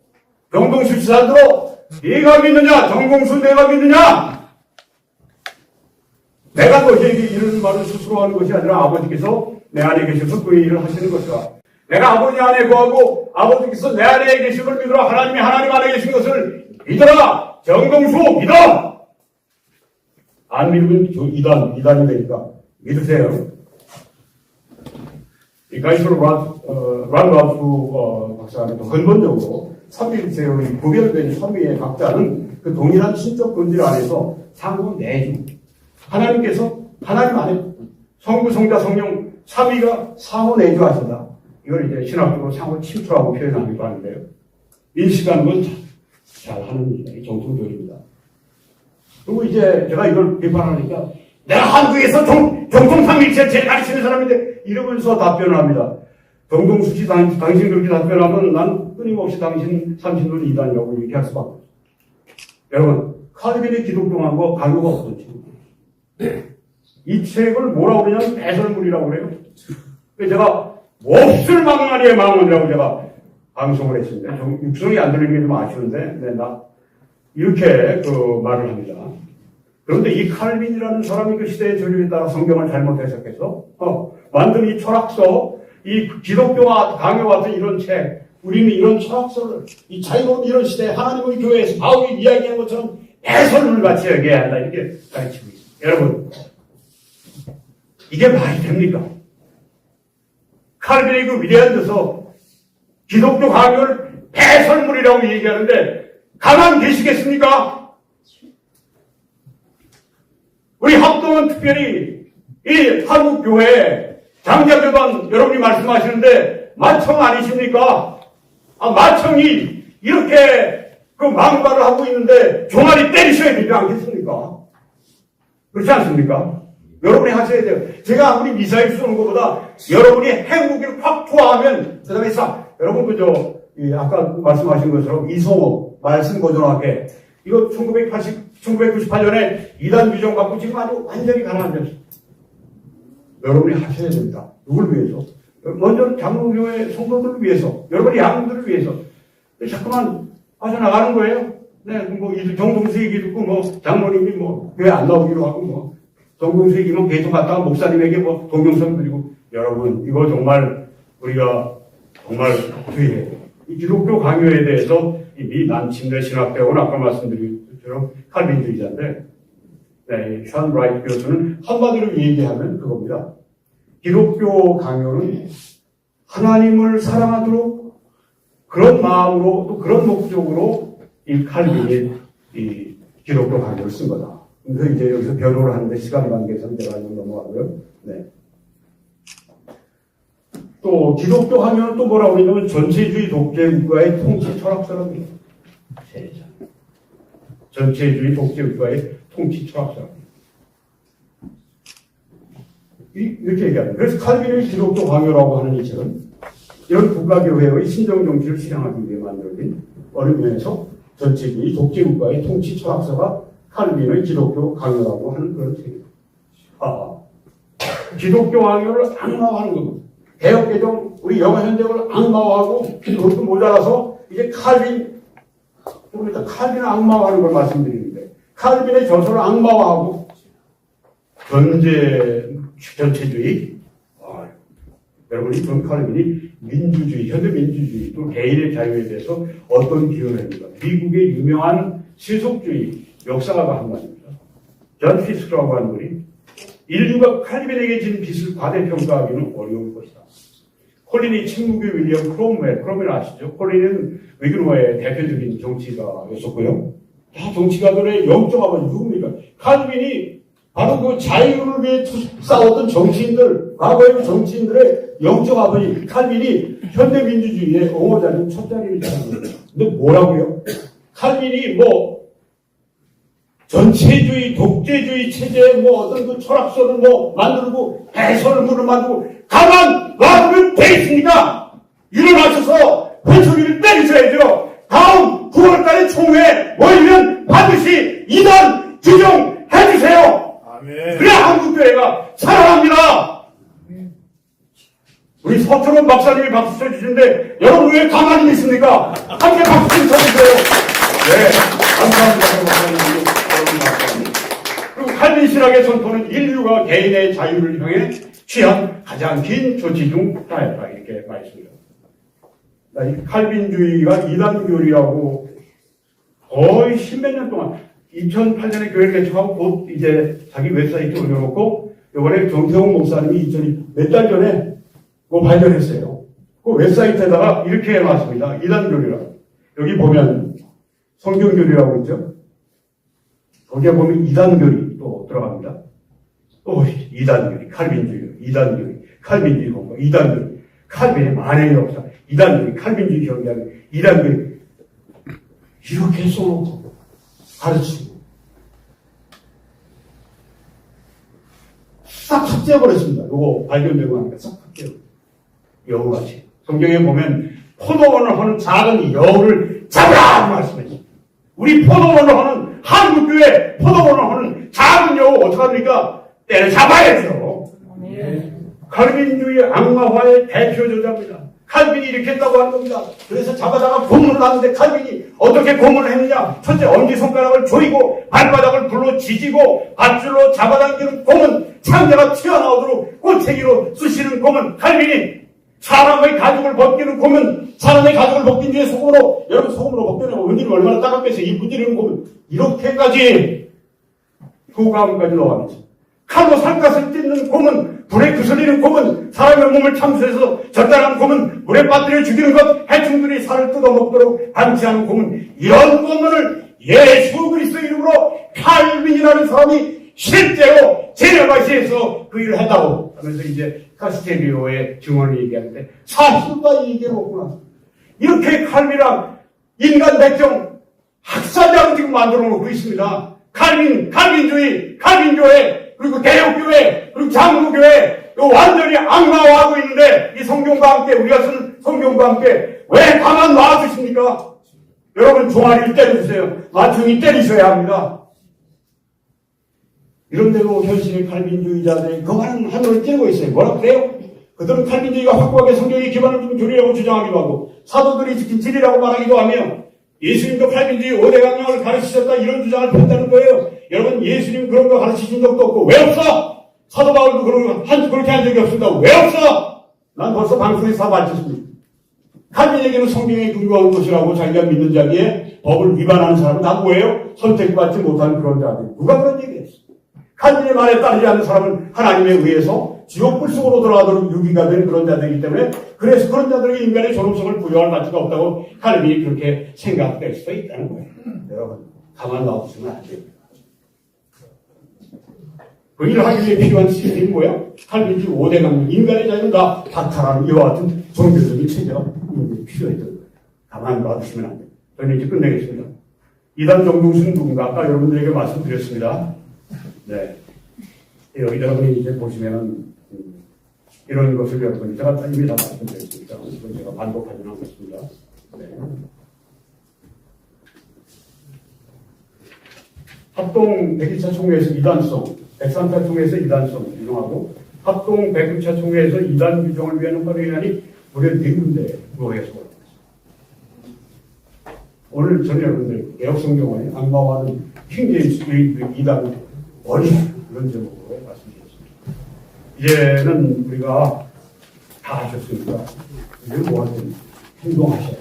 정동수 지사들로 네가 믿느냐? 정동수 내가 믿느냐? 내가 너희에게 이런 말을 스스로 하는 것이 아니라 아버지께서 내 안에 계셔서 그 일을 하시는 것이다. 내가 아버지 안에 거하고 아버지께서 내 안에 계신 걸 믿으라. 하나님이 하나님 안에 계신 것을 믿어라. 정동수 믿어. 안 믿으면 이단이 되니까 믿으세요. 이 가이스로 란라프 박사는 또 근본적으로 삼위일체론이 구별된 삼위의 각자는 그 동일한 신적 본질 안에서 상호 내주. 하나님께서 하나님 안에 성부, 성자, 성령 삼위가 상호 내주하신다. 이걸 이제 신학적으로 상호 침투라고 표현하기도 하는데요. 인식하는 건 잘 하는 일이 정통교리입니다. 그리고 이제 제가 이걸 비판하니까 내가 한국에서 정통삼위일체 제일 가르치는 사람인데 이러면서 답변을 합니다. 정동수 씨 당신 그렇게 답변하면 난 끊임없이 당신 삼신론 이단이라고 얘기할 수밖에 없어요. 여러분, 칼빈의 기독교하고 강요가 어떤 책입니까? 이 책을 뭐라고 그러냐면 배설물이라고 그래요. 그래서 제가 몹쓸 망나니의 망언이라고 제가 방송을 했습니다. 좀 육성이 안 들리는 게 좀 아쉬운데, 네, 이렇게 말을 합니다. 그런데 이 칼빈이라는 사람이 그 시대의 전율에 따라 성경을 잘못 해석해서, 만든 이 철학서, 이 기독교와 강요 같은 이런 책, 우리는 이런 철학서를, 이 자유로운 이런 시대에 하나님의 교회에서 바울이 이야기한 것처럼 배설물 같이 여겨야 한다. 이렇게 가르치고 있습니다. 여러분, 이게 말이 됩니까? 칼빈의 그 위대한 데서 기독교 강요를 배설물이라고 얘기하는데 가만 계시겠습니까? 우리 합동은 특별히 이 한국교회 장자교단 여러분이 말씀하시는데 마청 아니십니까? 마청이 이렇게 그 망발을 하고 있는데 종아리 때리셔야 되지 않겠습니까? 그렇지 않습니까? 여러분이 하셔야 돼요. 제가 아무리 미사일 쏘는 것보다 여러분이 핵무기를 확 투하하면 그 다음에 여러분 아까 말씀하신 것처럼 이성호 말씀 보존학회 이거 1998년에 이단 규정 갖고 지금 아주 완전히 가라앉았어요. 여러분이 하셔야 됩니다. 누굴 위해서? 먼저 장로교회 성도들을 위해서, 여러분의 양들을 위해서. 자꾸만 빠져나가는 거예요. 네, 정동수 얘기 듣고 장모님이 교회 안 나오기로 하고 정동수 얘기면 계속 갔다가 목사님에게 동영상 드리고 여러분 이거 정말 우리가 정말 주의해야 돼요. 이 기독교 강요에 대해서 이미 난침대 신학대학은 아까 말씀드린 것처럼 칼빈주의자인데 네, 션 라이트 교수는 한마디로 얘기하면 그겁니다. 기독교 강요는 하나님을 사랑하도록 그런 마음으로 또 그런 목적으로 이 칼빈이 이 기독교 강요를 쓴 거다. 그래서 이제 여기서 변호를 하는데 시간 관계에서는 제가 넘어가고요. 네. 또 기독교 강요는 또 뭐라고 그러냐면 전체주의 독재국가의 통치 철학서랍니다. 전체주의 독재국가의 통치 철학서랍니다. 이렇게 얘기합니다. 그래서 칼빈의 기독교 강요라고 하는 이 책은 이런 국가교회의 신정정치를 실행하기 위해 만들어진 어느 면에서 전체주의 독재국가의 통치 철학서가 칼빈의 기독교 강요라고 하는 그런 책입니다. 기독교 강요를 악마화하는 겁니다. 개혁개정, 우리 영어현대를 악마화하고 그것도 모자라서 이제 칼빈을 악마화하는 걸 말씀드리는데 칼빈의 저서를 악마화하고 전체주의 여러분이 존 칼빈이 민주주의, 현대 민주주의 또 개인의 자유에 대해서 어떤 기여를 했는가. 미국의 유명한 세속주의 역사가가 한 말입니다. 존 피스크라고 하는 분이 인류가 칼빈에게 진 빚을 과대평가하기는 어려울 것이다. 콜린이 침묵의 윌리엄 크롬웰 아시죠? 콜린은 위그노의 대표적인 정치가였었고요. 다 정치가들의 영적 아버지 누굽니까? 칼빈이 바로 그 자유를 위해 싸웠던 정치인들, 과거의 정치인들의 영적 아버지 칼빈이 현대민주주의의 옹호자님 첫 자리를 잡았습니다. 근데 뭐라고요? 칼빈이 뭐 전체주의, 독재주의 체제에 뭐 어떤 그 철학서를 뭐 만들고 해설문을 만들고 가만 놔두면 돼 있습니까? 일어나셔서 회초리를 때리셔야죠. 다음 9월달에 총회에 모이면 반드시 이단 규정해 주세요. 아멘. 그래야 한국교회가 살아납니다. 우리 서철원 박사님이 박수 쳐주시는데 여러분 왜 가만히 있습니까? 함께 박수 좀 쳐주세요. 네, 감사합니다. 박사님. 그리고 칼빈 신학의 선포는 인류가 개인의 자유를 향해 취한 가장 긴 조치 중 하나였다. 이렇게 말했습니다. 이 칼빈주의가 이단교리라고 거의 십몇 년 동안 2008년에 교회를 개척하고 곧 이제 자기 웹사이트 올려놓고 이번에 정태홍 목사님이 몇 달 전에 그거 발견했어요. 그 웹사이트에다가 이렇게 해놨습니다. 이단교리라고. 여기 보면 성경교리라고 있죠. 거기에 보면 이단교리 또 들어갑니다. 또 이단교리, 칼빈주의, 이단교리, 칼빈주의 공부, 이단교리, 칼빈의 만행의 역사, 이단교리, 칼빈주의 경계하는 이단교리 이렇게 써놓고 가르치고 싹 삭제해버렸습니다. 이거 발견되고 나니까 싹 삭제해버렸어요. 여우같이. 성경에 보면 포도원을 하는 작은 여우를 잡으라! 말씀했어요. 우리 포도원을 하는 한국교회 포도원을 하는 작은 여우 어떡합니까? 때려잡아야죠. 칼빈주의 악마화의 대표 저자입니다. 칼빈이 이렇게 했다고 하는 겁니다. 그래서 잡아다가 고문을 하는데 칼빈이 어떻게 고문을 했느냐? 첫째 엄지손가락을 조이고 발바닥을 불로 지지고 밧줄로 잡아당기는 고문, 창자가 튀어나오도록 꼬챙이로 쑤시는 고문, 칼빈이 사람의 가죽을 벗기는 고문, 사람의 가죽을 벗긴 뒤에 속으로, 여러분 속으로 벗겨내고 은지를 얼마나 따갑겠어. 이 부지리는 고문. 이렇게까지 후감까지 넣어가면서 칼로 살갗을 찢는 고문, 불에 그슬리는 고문, 사람의 몸을 참수해서 적당한 고문, 물에 빠뜨려 죽이는 것, 해충들이 살을 뜯어먹도록 방치하는 고문, 이런 고문을 예수 그리스도 이름으로 칼빈이라는 사람이 실제로 제네바시에서 그 일을 했다고 하면서 이제 카스텔리오의 증언을 얘기하는데 사실과 얘기해놓구나. 이렇게 칼빈이랑 인간 백정 학살자로 지금 만들어 놓고 있습니다. 칼빈주의, 칼빈교회, 그리고 개혁교회, 그리고 장로교회, 이거 완전히 악마화하고 있는데 이 성경과 함께 우리가 쓰는 성경과 함께 왜 가만 놔두십니까? 여러분 종아리를 때려주세요. 마충이 때리셔야 합니다. 이런데도 현실의 칼빈주의자들이 그만한 하늘을 찌르고 있어요. 뭐라 그래요? 그들은 칼빈주의가 확고하게 성경에 기반을 둔 교리라고 주장하기도 하고 사도들이 지킨 진리라고 말하기도 하며 예수님도 칼빈주의 5대 강령을 가르치셨다 이런 주장을 폈다는 거예요. 여러분 예수님 그런 거 가르치신 적도 없고 왜 없어? 사도 바울도 그렇게 한 적이 없습니다. 왜 없어? 난 벌써 방송에서 다 밝혔습니다. 칼빈에게는 성경에 근거한 것이라고 자기가 믿는 자기에 법을 위반하는 사람은 다 뭐예요? 선택받지 못한 그런 자들. 누가 그런 얘기했어? 칼빈의 말에 따르지 않는 사람은 하나님에 의해서 지옥 불속으로 들어가도록 유기가 된 그런 자들이기 때문에 그래서 그런 자들에게 인간의 존엄성을 부여할 가치가 없다고 칼빈이 그렇게 생각될 수도 있다는 거예요. 여러분 가만 놔두시면 안 됩니다. 그 일을 하기 위해 필요한 시스템이 뭐야? 칼빈주의 5대 강령, 인간의 자유는 다 박탈하는 이와 같은 종교적인 체제가 필요했던 거예요. 가만 놔두시면 안 됩니다. 저는 이제 끝내겠습니다. 이단 정동수는 누군가? 아까 여러분들에게 말씀드렸습니다. 네. 여러분이 이제 보시면 이런 것을 몇 번 제가 이미 다 말씀드렸습니다. 이건 제가 반복하지는 않겠습니다. 네. 합동 101차 총회에서 이단성, 103차 총회에서 이단성 규정하고 합동 106차 총회에서 이단 규정을 위한 헌의안이 무려 4군데 의회에서 올라왔습니다. 오늘 저는 여러분들 개혁성경원의 악마화는 킹제임스 이단 원인 이런 제목으로 말씀드렸습니다. 이제는 우리가 다 하셨습니다. 이제 뭐하든 행동하셔야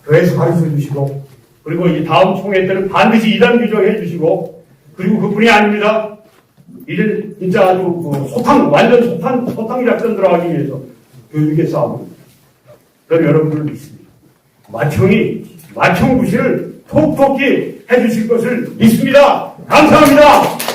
교회에서 가르쳐 주시고, 그리고 이 다음 총회 때는 반드시 이단 규정해 주시고, 그리고 그뿐이 아닙니다. 이제 진짜 아주 완전 소탕 작전 들어가기 위해서 교육의 싸움. 그런 여러분을 믿습니다. 마청 부시를 톡톡히 해주실 것을 믿습니다. 감사합니다.